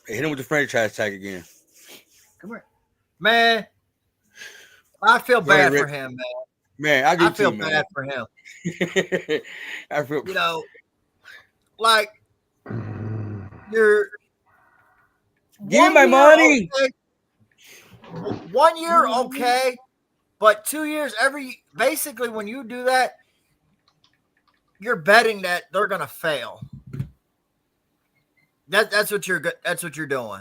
They hit him with the franchise tag again. Come here, man. I feel Go ahead, bad for Rick. him, man. Man, I do I feel too, bad man. for him. I feel. You know, like you're Give one my year, money. okay. 1 year, okay, but 2 years basically when you do that, you're betting that they're gonna fail. That's what you're doing,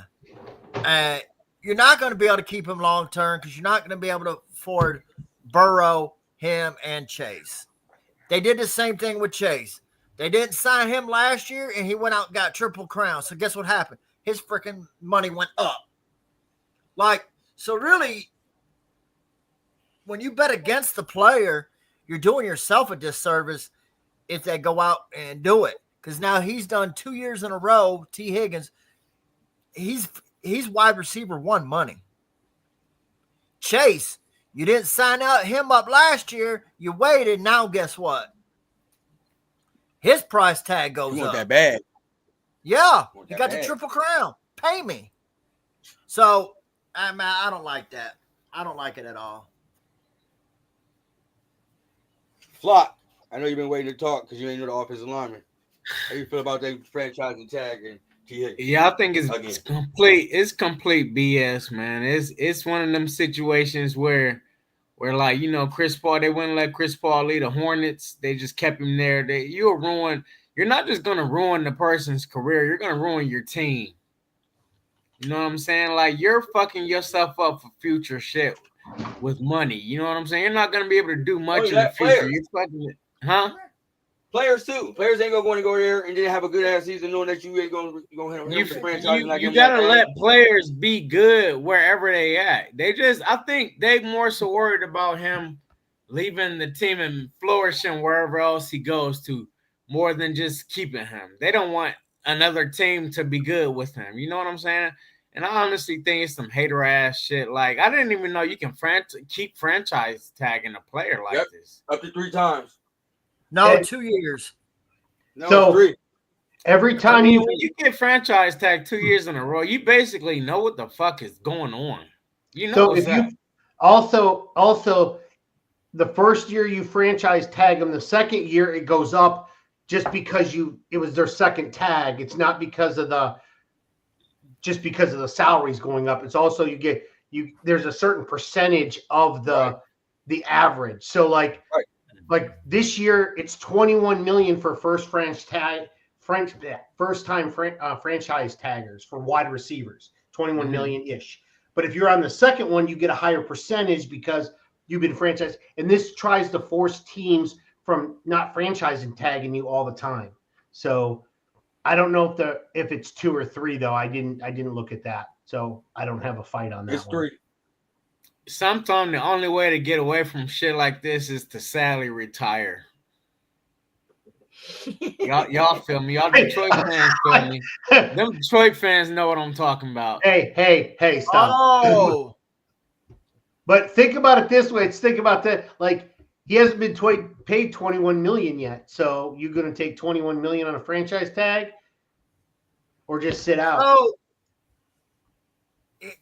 and you're not going to be able to keep him long term because you're not going to be able to afford Burrow, him, and Chase. They did the same thing with Chase. They didn't sign him last year, and he went out and got Triple Crown. So guess what happened? His freaking money went up. So really, when you bet against the player, you're doing yourself a disservice if they go out and do it. Because now he's done 2 years in a row, T. Higgins. He's wide receiver 1 money. Chase, you didn't sign him up last year. You waited. Now guess what? His price tag goes You want up. that bad? Yeah, Want he that got the bad. Triple Crown. Pay me. So, I don't like that. I don't like it at all. Flock. I know you've been waiting to talk because you ain't know the offensive lineman. How you feel about that franchising tag and T. Higgins? Yeah, I think it's Again. complete. It's complete BS, man. It's one of them situations where like, you know, Chris Paul, they wouldn't let Chris Paul lead the Hornets. They just kept him there. You're not just gonna ruin the person's career. You're gonna ruin your team. You know what I'm saying? Like, you're fucking yourself up for future shit with money. You know what I'm saying? You're not gonna be able to do much in the future. Players. You're fucking, huh? Players too. Players ain't gonna go there and then have a good ass season knowing that you ain't gonna hit them with the franchise. You gotta let players be good wherever they at. I think they more so worried about him leaving the team and flourishing wherever else he goes to, more than just keeping him. They don't want another team to be good with him. You know what I'm saying? And I honestly think it's some hater ass shit. Like, I didn't even know you can keep franchise tagging a player like this. Up to 3 times. No, And- 2 years. No, So- 3. Every I time mean, when you get franchise tagged 2 years in a row, you basically know what the fuck is going on. You know So what's if you up. also the first year you franchise tag them, the second year it goes up just because it was their second tag. It's not because of the salaries going up. It's also there's a certain percentage of the average. So like this year it's 21 million for first time franchise taggers for wide receivers, 21 million ish. But if you're on the second one, you get a higher percentage because you've been franchised. And this tries to force teams from not franchising tagging you all the time. So I don't know if it's 2 or 3 though. I didn't look at that. So I don't have a fight on that. It's 3. Sometimes the only way to get away from shit like this is to sadly retire. Y'all feel me? Y'all Detroit fans feel me? Them Detroit fans know what I'm talking about. Hey, stop. Oh, But think about it this way. Think about that. Like, he hasn't been paid 21 million yet. So you're going to take 21 million on a franchise tag or just sit out?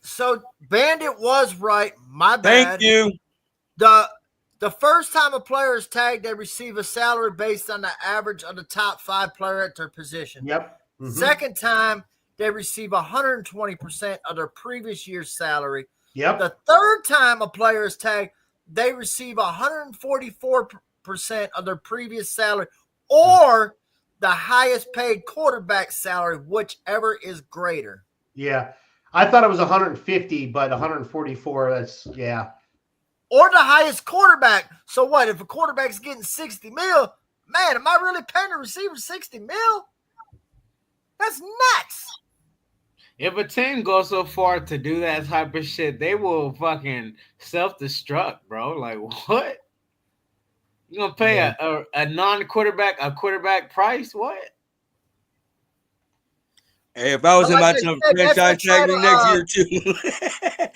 so Bandit was right. My bad. Thank you. The first time a player is tagged, they receive a salary based on the average of the top 5 player at their position. Yep. Mhm. Second time, they receive 120% of their previous year's salary. Yep. The third time a player is tagged, they receive 144% of their previous salary or the highest paid quarterback salary, whichever is greater. Yeah. I thought it was 150, but 144, Or the highest quarterback. So what? If a quarterback's getting 60 mil, Man, am I really paying a receiver $60 million? That's nuts. If a team goes so far to do that type of shit, they will fucking self-destruct, bro. Like, what? You gonna pay a non-quarterback a quarterback price? What? Hey, if I was But him, like I'd they tell him said, that's franchise to try tag me next to, year too.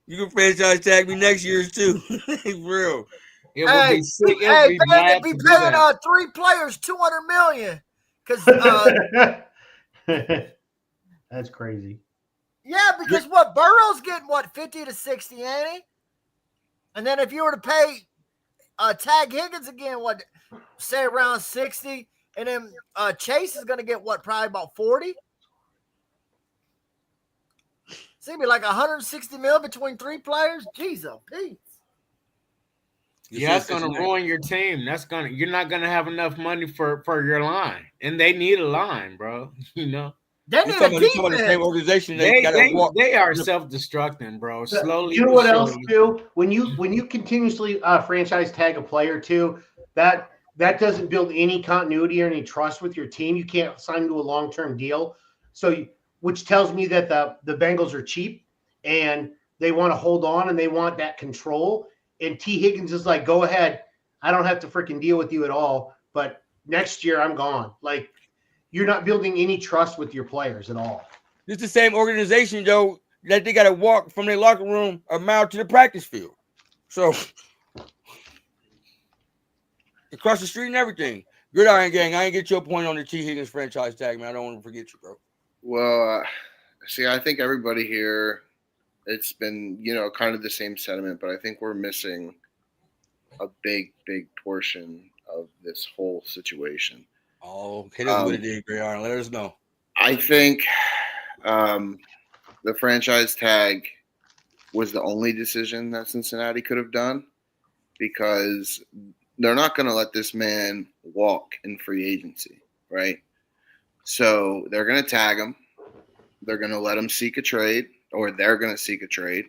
You can franchise tag me next year too. For real. It would be sick. It would be paying mad be to do paying that. 3 players $200 million. Because That's crazy. yeah, because what Burrow's getting 50 to 60, ain't he? And then if you were to pay Tag Higgins again, say around 60, and then Chase is gonna get probably about 40. It's gonna be like 160 mil between 3 players. Jeez, oh Pete. Yeah, that's gonna ruin your team. You're not gonna have enough money for your line, and they need a line, bro. You know. They need a defense. The same organization. They are self-destructing, bro. Slowly. You know what else too? When you continuously franchise tag a player too, that doesn't build any continuity or any trust with your team. You can't sign to a long-term deal. So, which tells me that the Bengals are cheap and they want to hold on and they want that control. And T. Higgins is like, go ahead. I don't have to freaking deal with you at all. But next year I'm gone. Like, you're not building any trust with your players at all. It's the same organization, though, that they got to walk from their locker room a mile to the practice field. So, across the street and everything. Gridiron Gang, I ain't get your point on the T. Higgins franchise tag, man. I don't want to forget you, bro. Well, see, I think everybody here, it's been, kind of the same sentiment, but I think we're missing a big, big portion of this whole situation. Oh, hit us with it, then, Gridiron. Let us know. I think the franchise tag was the only decision that Cincinnati could have done because they're not going to let this man walk in free agency, right? So they're going to tag him. They're going to let him seek a trade, or they're going to seek a trade.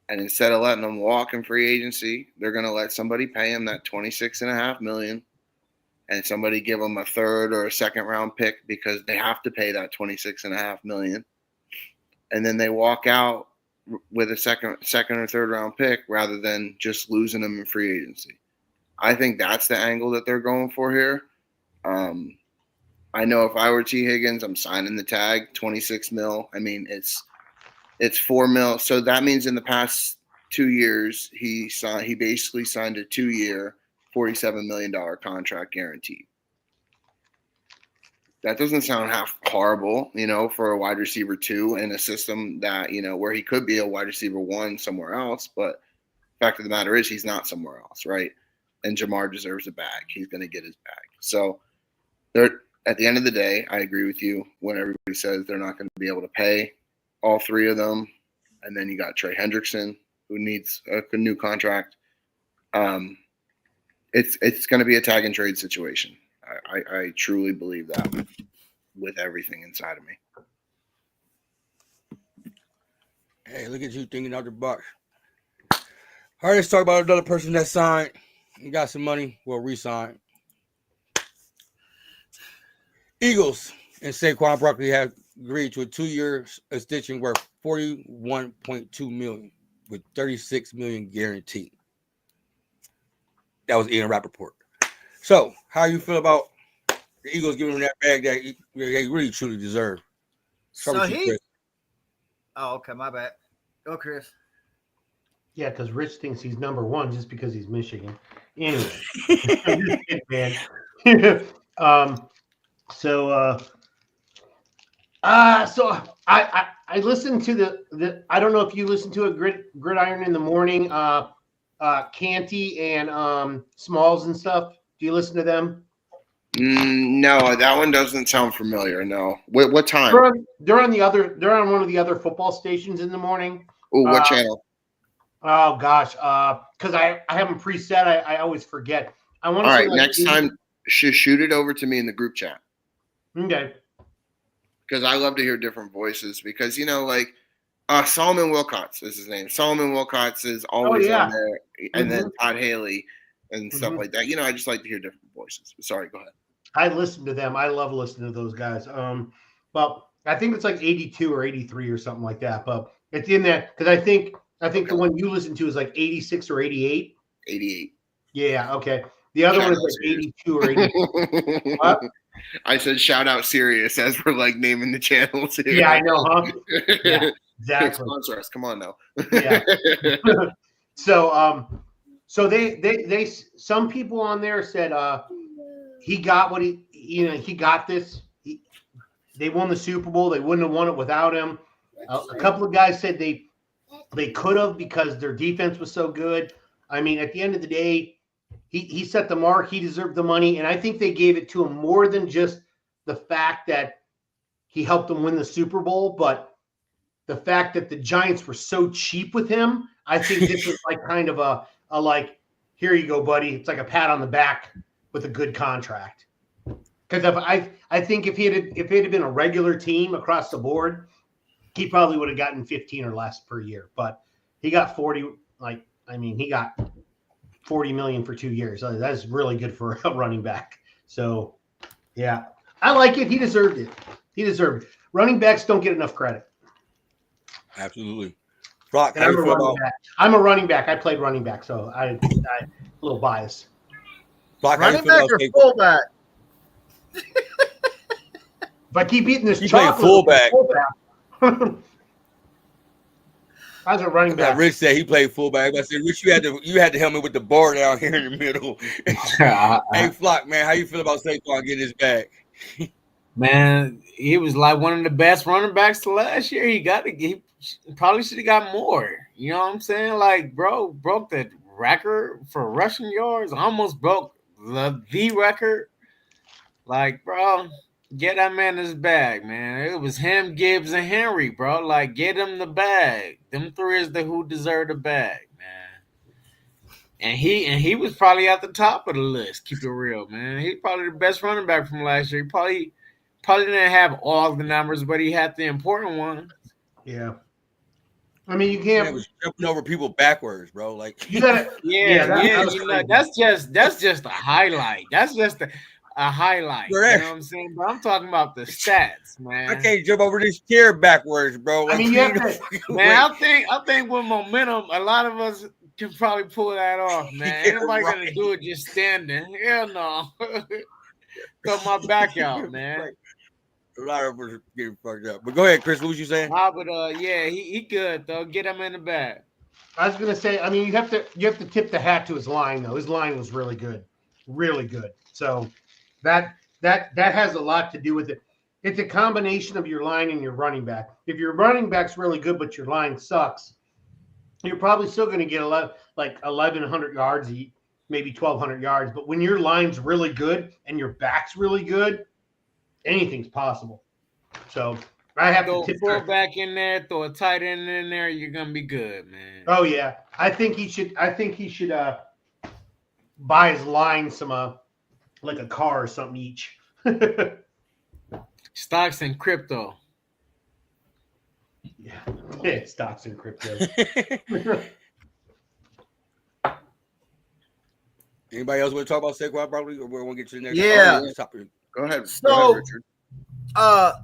And instead of letting him walk in free agency, they're going to let somebody pay him that $26.5 million, and somebody give him a third or a second round pick because they have to pay that $26.5 million. And then they walk out with a second or third round pick rather than just losing him in free agency. I think that's the angle that they're going for here. I know if I were T. Higgins, I'm signing the tag, 26 mil. I mean, it's $4 million. So that means in the past 2 years, he basically signed a 2-year, $47 million contract guaranteed. That doesn't sound half horrible, for a wide receiver 2 in a system that, where he could be a wide receiver 1 somewhere else. But the fact of the matter is he's not somewhere else, right? And Jamar deserves a bag. He's going to get his bag. So at the end of the day, I agree with you when everybody says they're not going to be able to pay all 3 of them. And then you got Trey Hendrickson, who needs a new contract. It's going to be a tag and trade situation. I truly believe that with everything inside of me. Hey, look at you thinking out the box. All right, let's talk about another person that signed and got some money. Well, re-signed. Eagles and Saquon Barkley have agreed to a 2-year extension worth $41.2 million with $36 million guaranteed. That was Ian Rappaport. So, how you feel about the Eagles giving him that bag that they really truly deserve? Oh, okay, my bad. Go, Chris. Yeah, because Rich thinks he's number 1 just because he's Michigan. Anyway, man. So I listened to the I don't know if you listened to it, Gridiron in the Morning, Canty and Smalls and stuff. Do you listen to them? No, that one doesn't sound familiar. No. What time? They're on one of the other football stations in the morning. Oh, what channel? Oh gosh, because I have them preset. I always forget. I want to. All right, next time, shoot it over to me in the group chat. Okay. Because I love to hear different voices. Because Solomon Wilcots is his name. Solomon Wilcots is always on there, and then Todd Haley. and stuff like that. I just like to hear different voices. Sorry, go ahead. I listen to them. I love listening to those guys. But I think it's like 82 or 83 or something like that. But it's in that because I think the one you listen to is like 86 or 88. 88. Yeah. Okay. The other one is like 82 or 83. What? I said shout out Sirius as we're like naming the channels here. Yeah, I know, huh? Yeah, exactly. Sponsor us. Come on now. Yeah. So they some people on there said he got what he got this. They won the Super Bowl. They wouldn't have won it without him. A couple of guys said they could have because their defense was so good. I mean, at the end of the day, he set the mark. He deserved the money, and I think they gave it to him more than just the fact that he helped them win the Super Bowl, but the fact that the Giants were so cheap with him. I think this was like kind of a like, here you go, buddy. It's like a pat on the back with a good contract. Because I think if it had been a regular team across the board, he probably would have gotten 15 or less per year. But he got 40. He got 40 million for 2 years. So that's really good for a running back. So yeah, I like it. He deserved it. Running backs don't get enough credit. Absolutely. Brock, I'm a running back. I played running back, so I a little biased. Brock, running back or fullback? If I keep eating this He played chocolate, fullback. I was a running back. Rich said he played fullback. I said, Rich, you had to help me with the bar down here in the middle. Hey, Flock, man, how you feel about Saquon getting his bag? Man, he was like one of the best running backs to last year. He probably should have got more. You know what I'm saying? Like, bro, broke the record for rushing yards. Almost broke the record. Like, bro, get that man his bag, man. It was him, Gibbs, and Henry, bro. Like, get him the bag. Them three is who deserve the bag, man. And he was probably at the top of the list. Keep it real, man. He's probably the best running back from last year. He probably didn't have all the numbers, but he had the important ones. Yeah. I mean, you can't. He was jumping over people backwards, bro. Like, You gotta, that's just a highlight. That's just a highlight. Correct. You know what I'm saying? But I'm talking about the stats, man. I can't jump over this chair backwards, bro. Like, I mean, I think with momentum, a lot of us can probably pull that off, man. Ain't nobody gonna do it just standing. Hell no. Cut my back out, man. A lot of us getting fucked up. But go ahead, Chris. What was you saying? Yeah, he good though. Get him in the bag. I was gonna say, I mean, you have to tip the hat to his line though. His line was really good. So that has a lot to do with it. It's a combination of your line and your running back. If your running back's really good, but your line sucks, you're probably still going to get 1,100 yards, maybe 1,200 yards. But when your line's really good and your back's really good, anything's possible. So I have throw to tip a fullback in there, throw a tight end in there. You're gonna be good, man. Oh yeah, I think he should buy his line some like a car or something each. Stocks and crypto. Yeah, stocks and crypto. Anybody else want to talk about Saquon probably, or we want to get to the next? Yeah. Topic? Go ahead. So, Go ahead, Richard.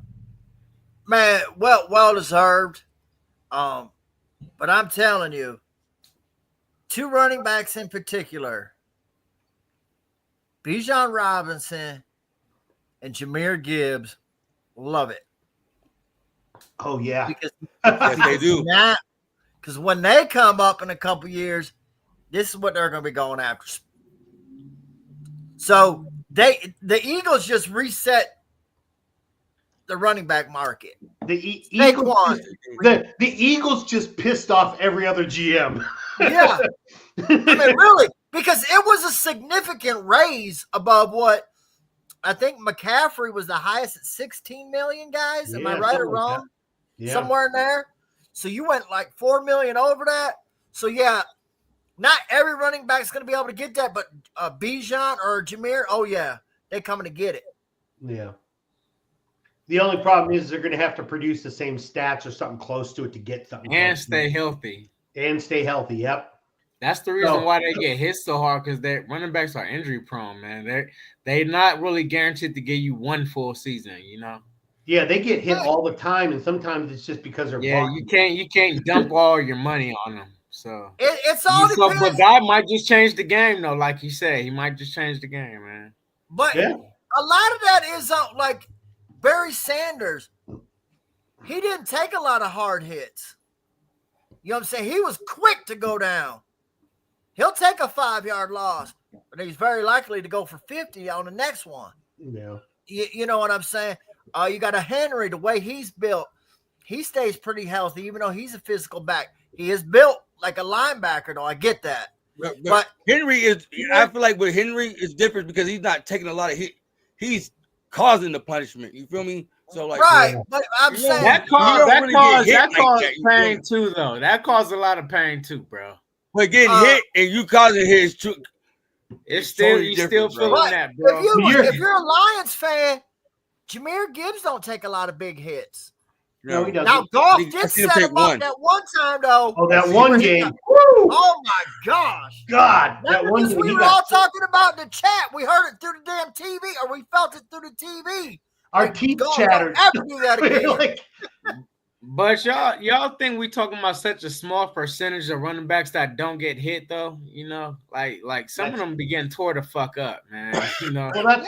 Man, well deserved. But I'm telling you, two running backs in particular, Bijan Robinson and Jahmyr Gibbs, love it. Oh yeah, Because Yes, they do. Because when they come up in a couple years, this is what they're going to be going after. So the Eagles just reset the running back market. the Eagles just pissed off every other GM. Yeah. I mean, really, because it was a significant raise above what I think McCaffrey was the highest at 16 million, guys. Am I right or wrong? Yeah. Somewhere in there. So you went like 4 million over that. So yeah, not every running back's going to be able to get that, but Bijan or Jahmyr, oh yeah, they're coming to get it. Yeah. The only problem is they're going to have to produce the same stats or something close to it to get something. And stay healthy. And stay healthy. Yep. That's the reason No. why they get hit so hard, because their running backs are injury prone, man. They're not really guaranteed to give you one full season, you know. Yeah, they get hit all the time, and sometimes it's just because they're Yeah, blocking. you can't dump all your money on them. So It's all depends. but God might just change the game, though. Like you said, he might just change the game, man. But Yeah. a lot of that is like Barry Sanders. He didn't take a lot of hard hits. You know what I'm saying? He was quick to go down. He'll take a 5-yard loss, but he's very likely to go for 50 on the next one. Yeah. You know what I'm saying? You got a Henry, the way he's built, he stays pretty healthy, even though he's a physical back. He is built like a linebacker, though. I get that. But Henry is, I feel like with Henry, it's different because he's not taking a lot of hit. He's causing the punishment. You feel me? So like, right, but I'm saying That caused pain too, though. That caused a lot of pain too, bro. But getting hit and you causing hit is true. It's still totally you still different, bro. feeling that, bro. if you're a Lions fan, Jahmyr Gibbs don't take a lot of big hits. No, he doesn't. Now, Goff I did seen him set take him up one. that one time, though. Oh, that one game. Woo! Oh, my gosh. God, that Remember one this game. we he were got all sick. talking about in the chat. We heard it through the damn TV, or we felt it through the TV. Our Like, teeth God, chattered. don't ever do that again. Like, But y'all think we talking about such a small percentage of running backs that don't get hit though? You know, like some of them be getting tore the fuck up, man. You know, well,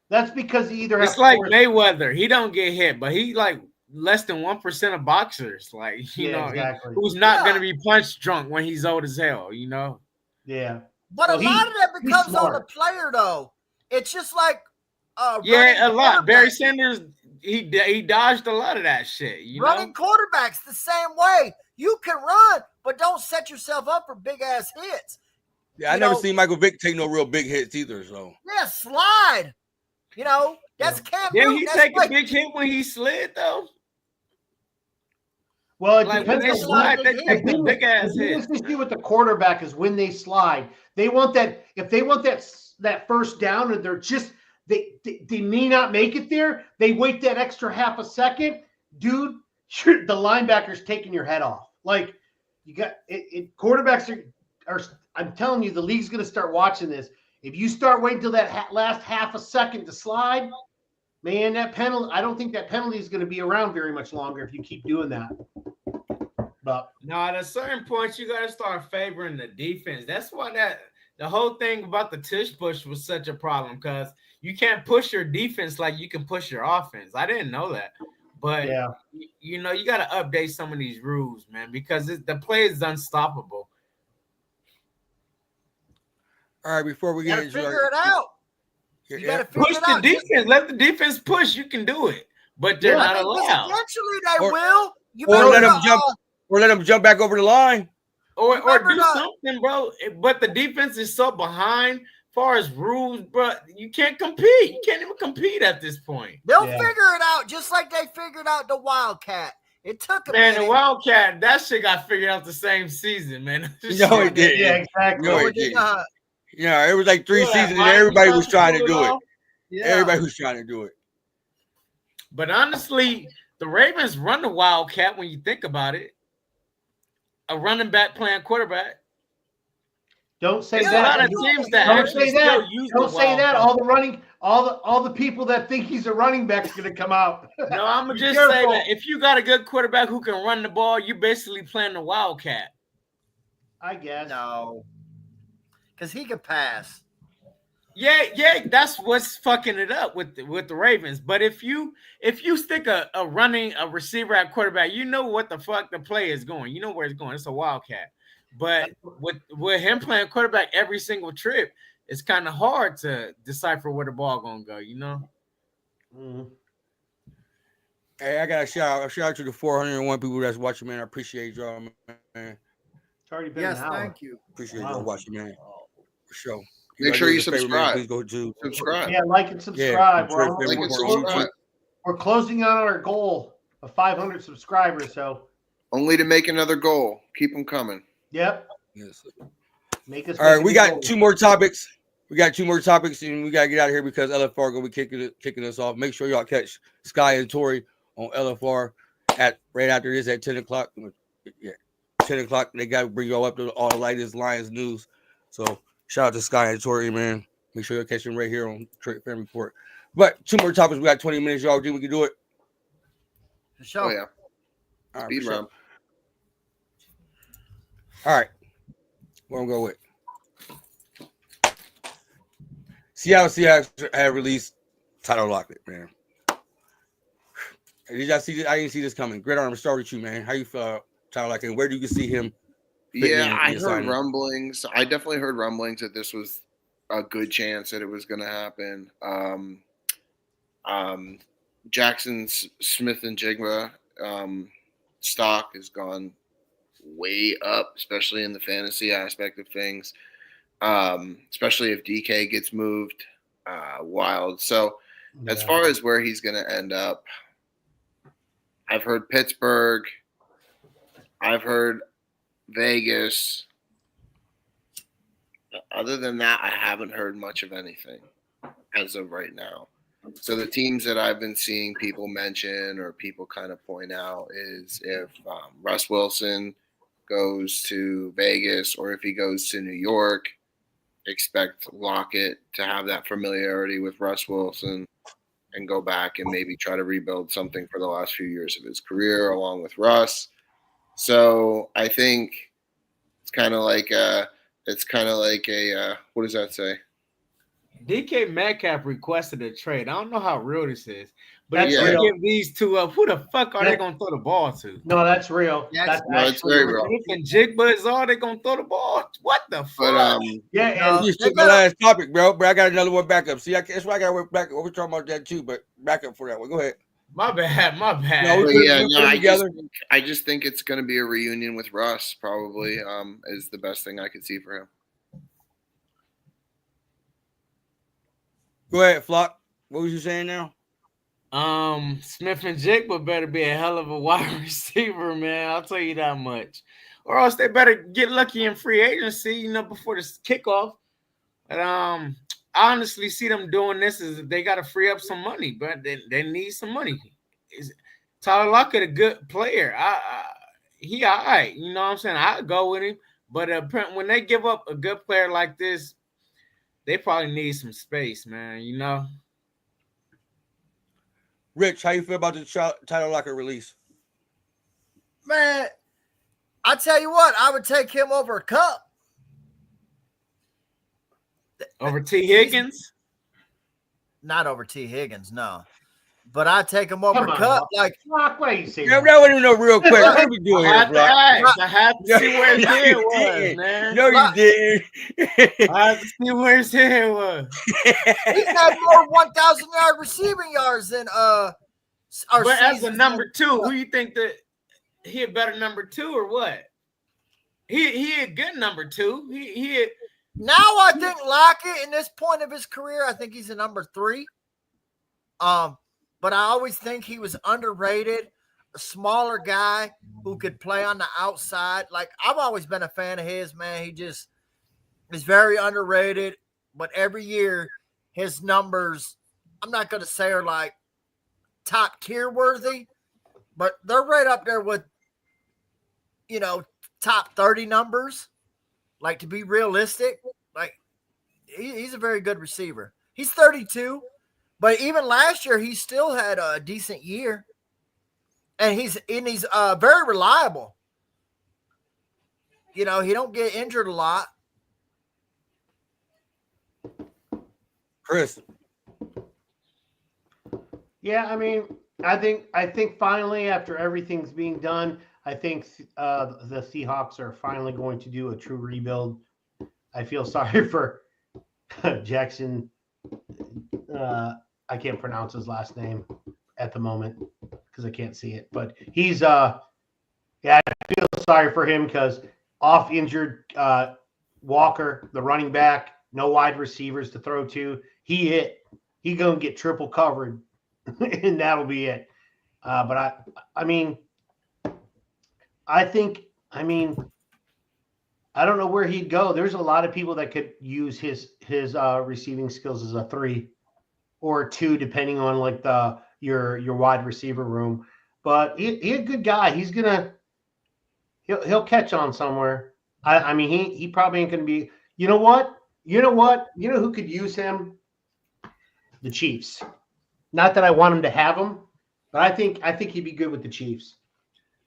that's because he either it's has like poor- Mayweather. He don't get hit, but he like less than 1% of boxers. Like you know, exactly. who's not gonna be punch drunk when he's old as hell. You know. Yeah. But Well, a lot of that he's becomes on the smart. player, though. It's just like Yeah, a lot. Barry quarterbacks. Sanders, he dodged a lot of that shit. You Running know. quarterbacks the same way. You can run, but don't set yourself up for big ass hits. Yeah, I never seen Michael Vick take no real big hits either. So Yeah, slide. You know, that's Cam Didn't Newton. he That's take a like, big hit when he slid though? Well, it Like when depends they on slide, they take the big ass the hit. biggest issue with the quarterback is when they slide. They want that. If they want that first down, and they're just they may not make it there. They wait that extra half a second, dude. The linebacker's taking your head off. Like you got it. Quarterbacks are. I'm telling you, the league's going to start watching this. If you start waiting till that last half a second to slide, man, that penalty. I don't think that penalty is going to be around very much longer if you keep doing that. But No, at a certain point, you got to start favoring the defense. That's why the whole thing about the tush push was such a problem, because you can't push your defense like you can push your offense. I didn't know that. But, yeah, you know, you got to update some of these rules, man, because the play is unstoppable. all right, before we you get gotta into figure it out. You gotta figure Push it the out. defense. Let the defense push. You can do it. But they're not allowed. Eventually they Or- will. You or let remember them jump. Or let them jump back over the line. Or Remember do something, bro. But the defense is so behind far as rules, bro. You can't compete. You can't even compete at this point. They'll Yeah. figure it out just like they figured out the Wildcat. It took a Man, minute. the Wildcat, that shit got figured out the same season, man. No, it didn't. yeah, exactly. No, No, it it did didn't. not. Yeah, it was like 3 Yeah, seasons, and Mike, everybody you was got trying to pull do it. off. Yeah. Everybody was trying to do it. But honestly, the Ravens run the Wildcat when you think about it. A running back playing quarterback. Don't say There's a that. lot of teams that Don't actually say that. still use Don't the say that. Wildcat. All the people that think he's a running back's going to come out. No, I'm gonna Be just say careful. that if you got a good quarterback who can run the ball, you're basically playing the Wildcat. I guess. No. Because he could pass. Yeah, that's what's fucking it up with the Ravens. But if you stick a receiver at quarterback, you know what the fuck the play is going. You know where it's going. It's a Wildcat. But with him playing quarterback every single trip, it's kind of hard to decipher where the ball gonna go. You know. Mm. Hey, I got a shout out to the 401 people that's watching, man. I appreciate y'all, man. It's already been Yes, an hour. thank you. Appreciate Wow. y'all watching, man. For sure. Make sure you do us a favor, man, subscribe. please go to Subscribe. Yeah, like and subscribe. Detroit We're, Like and Favorite we're, subscribe. we're closing on our goal of 500 subscribers. So, Only to make another goal. Keep them coming. yep. Yes. Make us. All right, make a we new got goal. 2 more topics. We got 2 more topics, and we gotta get out of here because LFR gonna be kicking us off. Make sure y'all catch Sky and Tori on LFR right after this at 10 o'clock. Yeah. 10 o'clock. They got to bring y'all up to all the latest Lions news. So shout out to Sky and Tori, man. Make sure you're catching right here on Detroit Fan Report. But 2 more topics. We got 20 minutes, y'all. Think we can do it? For sure. Oh yeah. All right, Speed for sure. round. All right. What I'm going to go with? Seattle Seahawks have released Tyler Lockett, man. Did y'all see this? I didn't see this coming. Gridiron, start with you, man. How you feel about Tyler Lockett? Where do you see him? Yeah, I heard rumblings. I definitely heard rumblings that this was a good chance that it was going to happen. Jackson Smith and Jigma stock has gone way up, especially in the fantasy aspect of things. Especially if DK gets moved wild. So as far as where he's going to end up, I've heard Pittsburgh. I've heard Vegas. Other than that, I haven't heard much of anything as of right now. So the teams that I've been seeing people mention or people kind of point out is if Russ Wilson goes to Vegas or if he goes to New York, expect Lockett to have that familiarity with Russ Wilson and go back and maybe try to rebuild something for the last few years of his career along with Russ. So I think it's kind of like a what does that say? DK Metcalf requested a trade. I don't know how real this is, but That's if real. you give these two up, who the fuck are they gonna throw the ball to? No, that's real. Yes. That's It's very real. Smith and Jigba is all they gonna throw the ball. What the fuck? But Yeah, and You took my last topic, bro. But I got another one back up. See, that's why I got to work back. We're talking about that too, but back up for that one. Go ahead. My bad. No, But we yeah, put no, them together. I just think it's going to be a reunion with Russ. Probably is the best thing I could see for him. Go ahead, Flock. What was you saying now? Smith and Jigba better be a hell of a wide receiver, man. I'll tell you that much. Or else they better get lucky in free agency, before this kickoff. And I honestly see them doing this is they got to free up some money, but they need some money. Is Tyler Lockett a good player? He all right. You know what I'm saying? I'd go with him. But when they give up a good player like this, they probably need some space, man, Rich, how you feel about the Tyler Lockett release? Man, I tell you what, I would take him over a Cup. Over T. Higgins? Not over T. Higgins, no. But I'd take him over Come on, Cup. Like, Flock, what are you saying? Yeah, that wasn't even no real quick. What are we doing I here, have to Flock? ask. I have to see where his No, head you was, didn't. man. No, you didn't. I have to see where his head was. he's had more 1,000-yard receiving yards than our But as a seasons number than- two, who you think that he a better number two or what? He a good number two. He Now I think Lockett, in this point of his career, I think he's a number 3. But I always think he was underrated, a smaller guy who could play on the outside. Like, I've always been a fan of his, man. He just is very underrated. But every year, his numbers, I'm not going to say are like top tier worthy, but they're right up there with, top 30 numbers. Like, to be realistic, like, he's a very good receiver. He's 32. But even last year, he still had a decent year, and he's very reliable. He don't get injured a lot. Chris. Yeah, I mean, I think finally, after everything's being done, I think the Seahawks are finally going to do a true rebuild. I feel sorry for Jackson. I can't pronounce his last name at the moment because I can't see it. But he's I feel sorry for him because off injured Walker, the running back, no wide receivers to throw to. He gonna get triple covered, and that'll be it. But I don't know where he'd go. There's a lot of people that could use his receiving skills as a 3 or a 2, depending on like your wide receiver room. But he's a good guy. He's He'll catch on somewhere. I mean, he probably ain't going to be. You know what? You know what? You know who could use him? The Chiefs. Not that I want him to have him, but I think he'd be good with the Chiefs.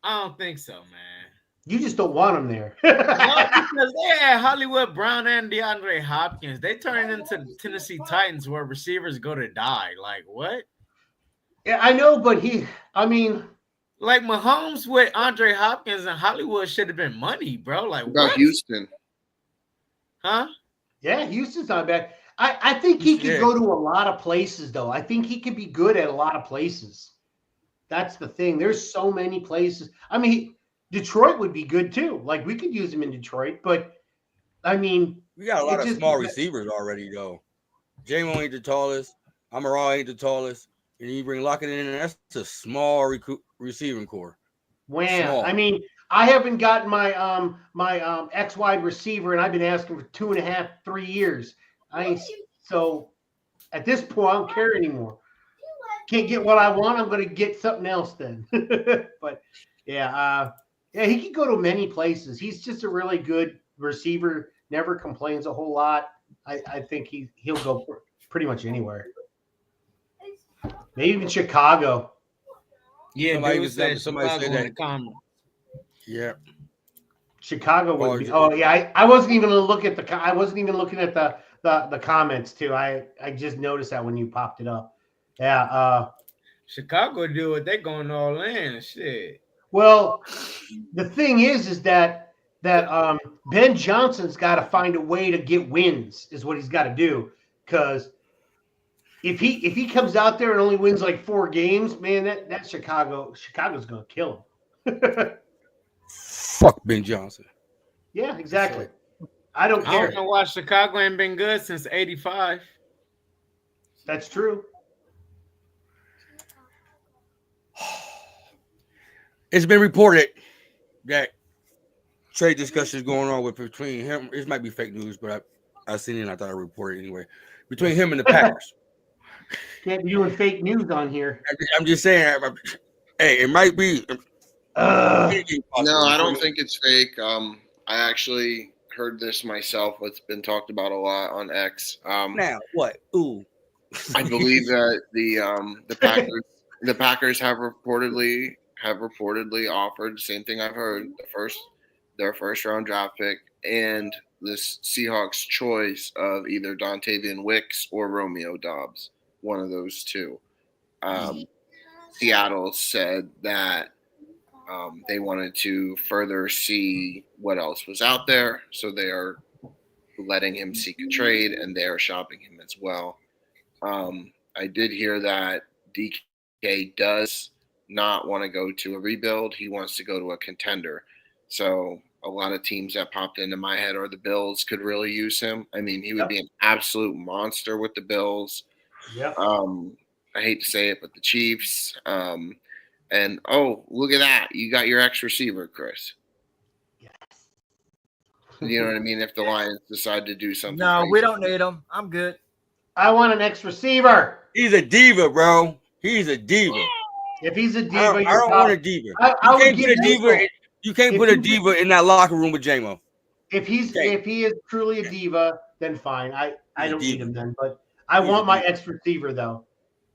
I don't think so, man. You just don't want him there. No, because they had Hollywood Brown and DeAndre Hopkins. They turned into the Tennessee Titans where receivers go to die. Like, what? Yeah, I know, but I mean, like Mahomes with Andre Hopkins and Hollywood should have been money, bro. Like, What about what? Houston? Huh? Yeah, Houston's not bad. I think he could go to a lot of places, though. I think he could be good at a lot of places. That's the thing. There's so many places. I mean, Detroit would be good too. Like we could use him in Detroit, but I mean, we got a lot of small receivers already, though. J-Mo ain't the tallest. Amara ain't the tallest. And you bring Lockett in, and that's a small receiving core. Wham! Small. I mean, I haven't gotten my X wide receiver, and I've been asking for 2.5, 3 years. So at this point, I don't care anymore. Can't get what I want. I'm going to get something else then. But yeah, he could go to many places. He's just a really good receiver. Never complains a whole lot. I think he'll go pretty much anywhere. Maybe even Chicago. Yeah, somebody said said that in that. the comments. Yeah, Chicago would be. Oh yeah, I wasn't even looking at I wasn't even looking at the comments too. I just noticed that when you popped it up. Yeah. Chicago do it. They going all in. Shit. Well, the thing is that Ben Johnson's got to find a way to get wins. Is what he's got to do. Because if he comes out there and only wins like 4 games, man, that Chicago's going to kill him. Fuck Ben Johnson. Yeah, exactly. I don't care. I don't know why Chicago ain't been good since '85. That's true. It's been reported that trade discussions going on between him. This might be fake news, but I seen it and I thought I reported it anyway. Between him and the Packers. Can't be doing fake news on here. I'm just saying. Hey, it might be. No, I don't think it's fake. I actually heard this myself. It's been talked about a lot on X. Now what? Ooh. I believe that the Packers have reportedly offered the same thing I've heard, their first round draft pick and this Seahawks choice of either Dontavian Wicks or Romeo Doubs, one of those two. Seattle said that they wanted to further see what else was out there, so they are letting him seek a trade, and they are shopping him as well. I did hear that DK does not want to go to a rebuild. He wants to go to a contender. So a lot of teams that popped into my head are the Bills could really use him. I mean, he would be an absolute monster with the Bills. Yeah. I hate to say it, but the Chiefs. And look at that. You got your ex receiver, Chris. Yes. You know what I mean? If the Lions decide to do something. No, crazy. we don't need him. I'm good. I want an ex receiver. He's a diva, bro. He's a diva. If he's a diva, I don't want a diva. You can't put a diva in that locker room with J-Mo. If he is truly a diva, then fine. I don't need him then. But I want my ex receiver though.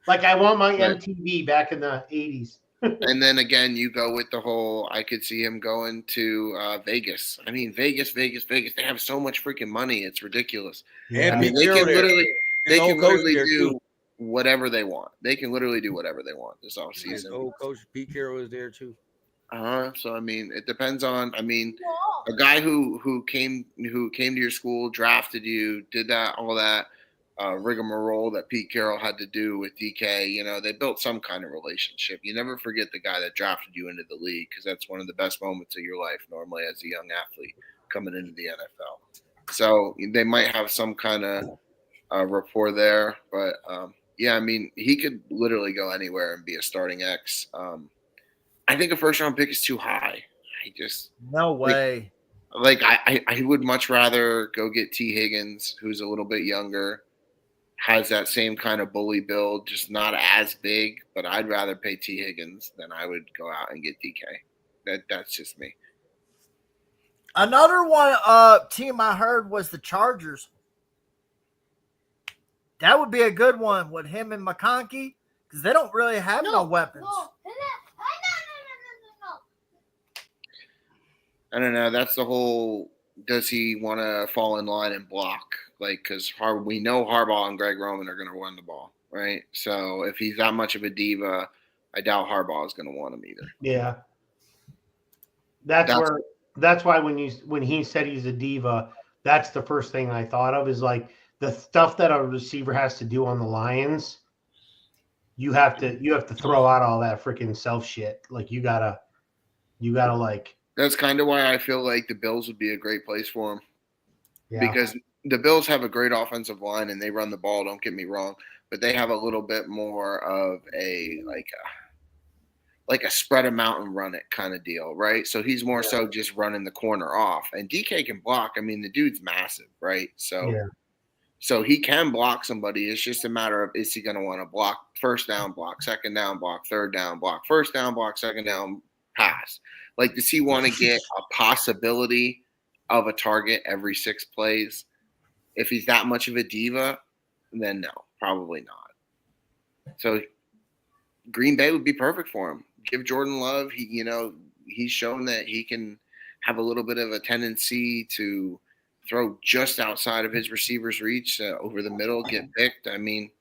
Like I want my MTV back in the 80s. And then again, you go with the whole. I could see him going to Vegas. I mean, Vegas. They have so much freaking money; it's ridiculous. Yeah. I mean, they can literally do whatever they want. They can literally do whatever they want this offseason. Old coach Pete Carroll is there too. So I mean, it depends on. I mean, a guy who came to your school, drafted you, did that, all that. Rigmarole that Pete Carroll had to do with DK, you know, they built some kind of relationship. You never forget the guy that drafted you into the league because that's one of the best moments of your life normally as a young athlete coming into the NFL. So they might have some kind of rapport there, but yeah, I mean, he could literally go anywhere and be a starting X. I think a first round pick is too high. No way. I would much rather go get T. Higgins, who's a little bit younger. Has that same kind of bully build, just not as big, but I'd rather pay T. Higgins than I would go out and get DK. That's just me. Another one team I heard was the Chargers. That would be a good one with him and McConkey because they don't really have no weapons. I don't know. That's the whole. Does he want to fall in line and block? Like, because we know Harbaugh and Greg Roman are going to run the ball, right? So if he's that much of a diva, I doubt Harbaugh is going to want him either. Yeah. That's why when he said he's a diva, that's the first thing I thought of is like the stuff that a receiver has to do on the Lions. You have to throw out all that freaking self shit. Like you gotta like. That's kind of why I feel like the Bills would be a great place for him. Yeah. Because the Bills have a great offensive line and they run the ball, don't get me wrong, but they have a little bit more of a spread them out and run it kind of deal, right? So he's more so just running the corner off. And DK can block. I mean, the dude's massive, right? So he can block somebody. It's just a matter of is he going to want to block first down, block second down, block third down, block first down, block second down, pass. Like, does he want to get a possibility of a target every 6 plays? If he's that much of a diva, then no, probably not. So Green Bay would be perfect for him. Give Jordan Love. He's shown that he can have a little bit of a tendency to throw just outside of his receiver's reach over the middle, get picked. I mean,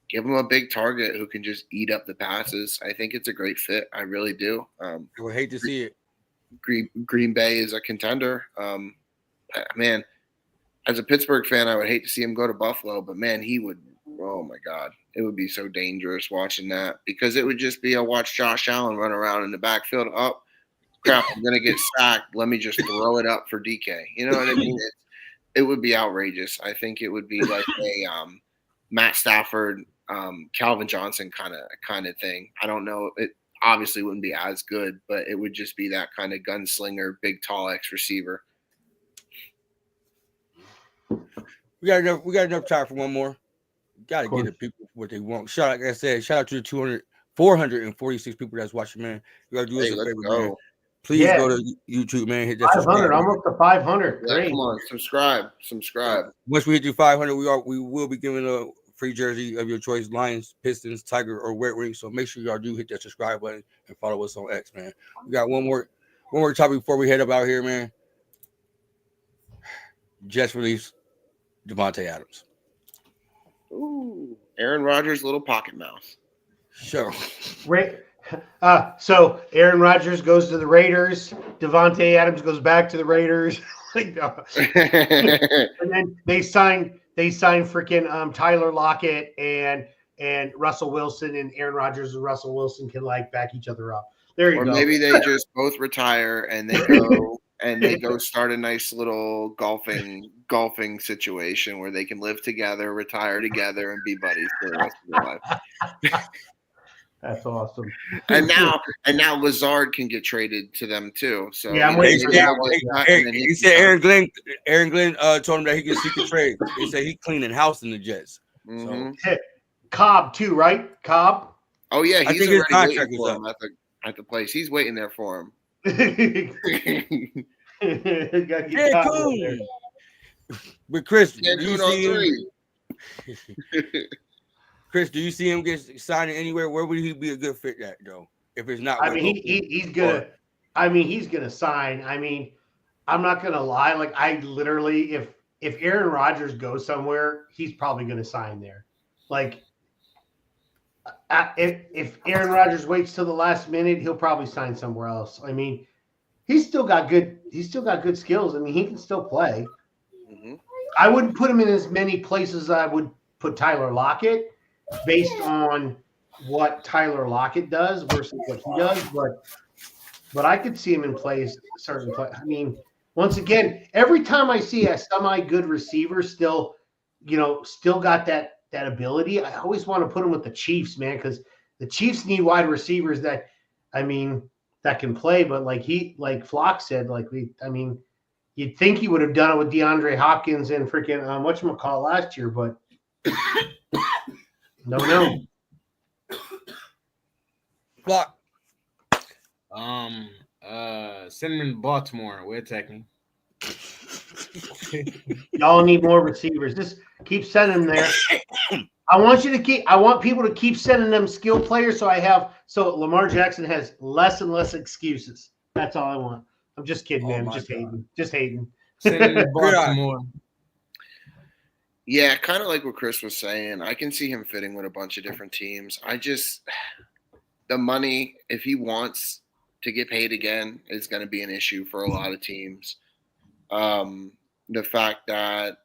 give him a big target who can just eat up the passes. I think it's a great fit. I really do. I would hate to see it. Green Bay is a contender. Man, as a Pittsburgh fan, I would hate to see him go to Buffalo, but man, he would. Oh my God, it would be so dangerous watching that because it would just be a watch Josh Allen run around in the backfield. Oh crap, I'm gonna get sacked. Let me just throw it up for DK. You know what I mean? It would be outrageous. I think it would be like a Matt Stafford, Calvin Johnson kind of thing. I don't know. It obviously wouldn't be as good, but it would just be that kind of gunslinger, big, tall X receiver. We got enough time for one more. Got to give the people what they want. Like I said, shout out to the 446 people that's watching, man. You got to do us a favor, man. Please go to YouTube, man. Hit that 500, almost to 500. Yeah, come on, subscribe. Once we hit you 500, we will be giving a free jersey of your choice: Lions, Pistons, Tiger, or Red Wings. So make sure y'all do hit that subscribe button and follow us on X, man. We got one more topic before we head up out here, man. Jets release Davante Adams. Ooh, Aaron Rodgers' little pocket mouse. Sure. So Aaron Rodgers goes to the Raiders. Davante Adams goes back to the Raiders. And then they sign freaking Tyler Lockett and Russell Wilson, and Aaron Rodgers and Russell Wilson can like back each other up. There you go. Or maybe they just both retire and they go start a nice little golfing situation where they can live together, retire together, and be buddies for the rest of their life. That's awesome. And now Lazard can get traded to them too. So yeah, I'm waiting for that. He said Aaron Glenn told him that he could trade. He said he cleaning house in the Jets. Mm-hmm. So. Cobb too, right? Cobb. Oh yeah, he's his already contract waiting for him at the place. He's waiting there for him. Yeah, cool. But Chris, do you see him? Chris, do you see him get signed anywhere? Where would he be a good fit at though? If it's not, he's gonna sign. I mean, I'm not gonna lie. Like I literally, if Aaron Rodgers goes somewhere, he's probably gonna sign there. Like if Aaron Rodgers waits till the last minute, he'll probably sign somewhere else. I mean, he's still got good skills. I mean, he can still play. Mm-hmm. I wouldn't put him in as many places as I would put Tyler Lockett based on what Tyler Lockett does versus what he does, but I could see him in certain plays. I mean, once again, every time I see a semi-good receiver still got that ability, I always want to put him with the Chiefs, man, because the Chiefs need wide receivers that can play, but like Flock said, you'd think he would have done it with DeAndre Hopkins and freaking whatchamacallit last year, but no. Flock. Send him to Baltimore. We're attacking. Y'all need more receivers. Just keep sending them there. I want people to keep sending them skill players so Lamar Jackson has less and less excuses. That's all I want. I'm just kidding, man. my Just God. hating. Just hating. Sending the Baltimore. Yeah, kind of like what Chris was saying. I can see him fitting with a bunch of different teams. The money, if he wants to get paid again, is going to be an issue for a lot of teams. The fact that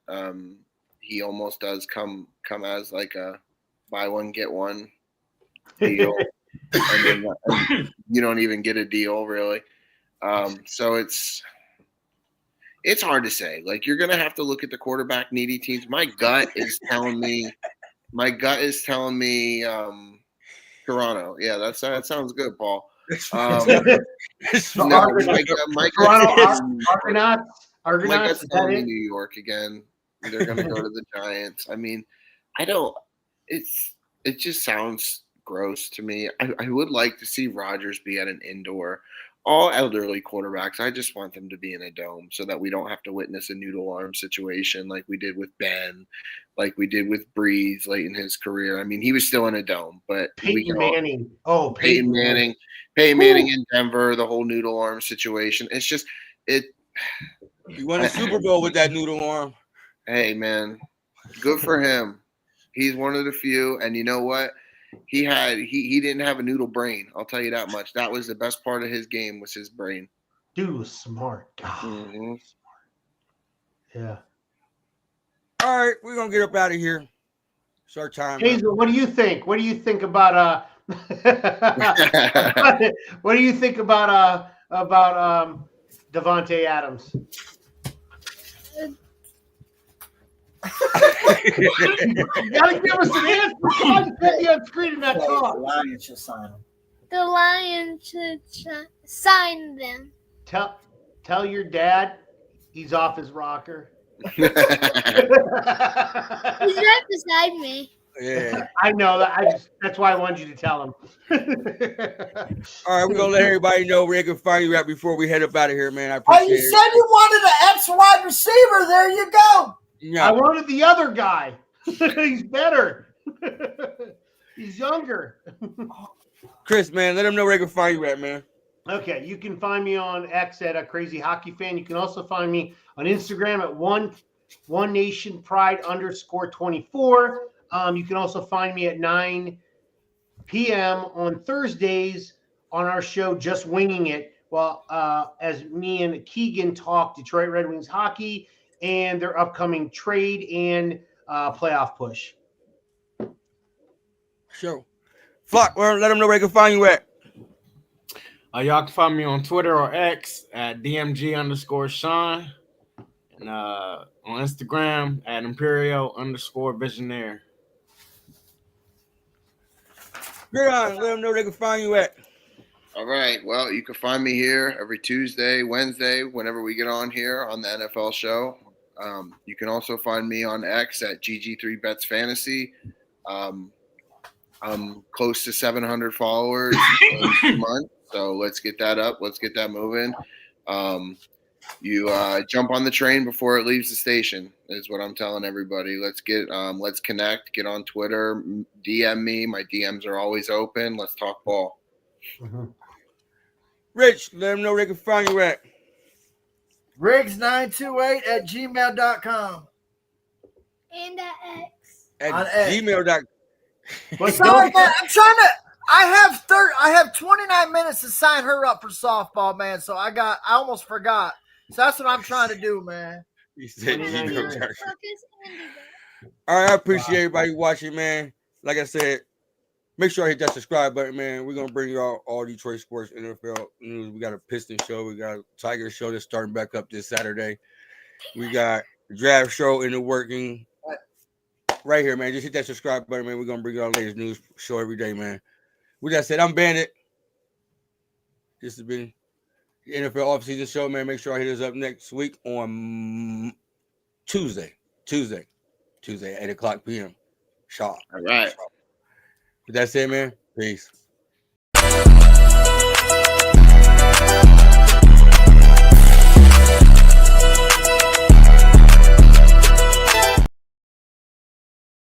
he almost does come as like a buy one get one deal, and then you don't even get a deal really. So it's hard to say. Like, you're gonna have to look at the quarterback needy teams. My gut is telling me Toronto. Yeah, that sounds good, Paul. No, my gut's Argonauts. telling me New York again. They're gonna go to the Giants. I mean, it just sounds gross to me. I would like to see Rodgers be at an indoor. All elderly quarterbacks, I just want them to be in a dome so that we don't have to witness a noodle arm situation like we did with Ben, like we did with Breeze late in his career. I mean, he was still in a dome, but Peyton Manning. Peyton Manning in Denver, the whole noodle arm situation. It's just it. You won a Super Bowl with that noodle arm. Hey, man, good for him. He's one of the few, and you know what? He didn't have a noodle brain. I'll tell you that much. That was the best part of his game, was his brain. Dude was smart. God, Mm-hmm. yeah. All right, we're gonna get up out of here. It's our time. Hazel, what do you think? What do you think about what do you think about Devontae Adams? You gotta give us an answer. Come on, put you on screen in that The talk. Lions should sign him. The Lions should sign them. Tell your dad he's off his rocker. He's right beside me. Yeah. I know that. That's why I wanted you to tell him. All right, we're gonna let everybody know where they can find you at before we head up out of here, man. I Oh, appreciate you it. said you wanted an ex-wide receiver. There you go. Yeah. I wanted the other guy. He's better. He's younger. Chris, man, let them know where they can find you at, man. Okay, you can find me on X at a Crazy Hockey Fan. You can also find me on Instagram at one Nation Pride _24. You can also find me at 9 p.m. on Thursdays on our show, Just Winging It. Well, as me and Keegan talk Detroit Red Wings hockey and their upcoming trade and playoff push. Sure. Fuck, well, let them know where they can find you at. Y'all can find me on Twitter or X at DMG_Sean. And on Instagram at Imperio_Visionaire. Good on. Let them know where they can find you at. All right. Well, you can find me here every Tuesday, Wednesday, whenever we get on here on the NFL show. You can also find me on X at GG3BetsFantasy. I'm close to 700 followers this month, so let's get that up. Let's get that moving. You jump on the train before it leaves the station is what I'm telling everybody. Let's connect, get on Twitter, DM me. My DMs are always open. Let's talk ball. Mm-hmm. Rich, let them know where they can find you at. Riggs928@gmail.com. And at X. At On X. gmail.com. But Sorry, don't, man. I'm trying to. I have 29 minutes to sign her up for softball, man. So I almost forgot. So that's what I'm trying to do, man. You said Focus gmail.com. Focus and do that. All right, I appreciate everybody watching, man. Like I said, make sure I hit that subscribe button, man. We're gonna bring you all Detroit sports, NFL news. We got a Piston show, we got a Tiger show that's starting back up this Saturday. We got a draft show in the working right here, man. Just hit that subscribe button, man. We're gonna bring you all the latest news show every day, man. With that said, I'm Bandit. This has been the NFL offseason show, man. Make sure I hit us up next week on Tuesday, 8:00 p.m. Sharp. All right. With that said, man, peace.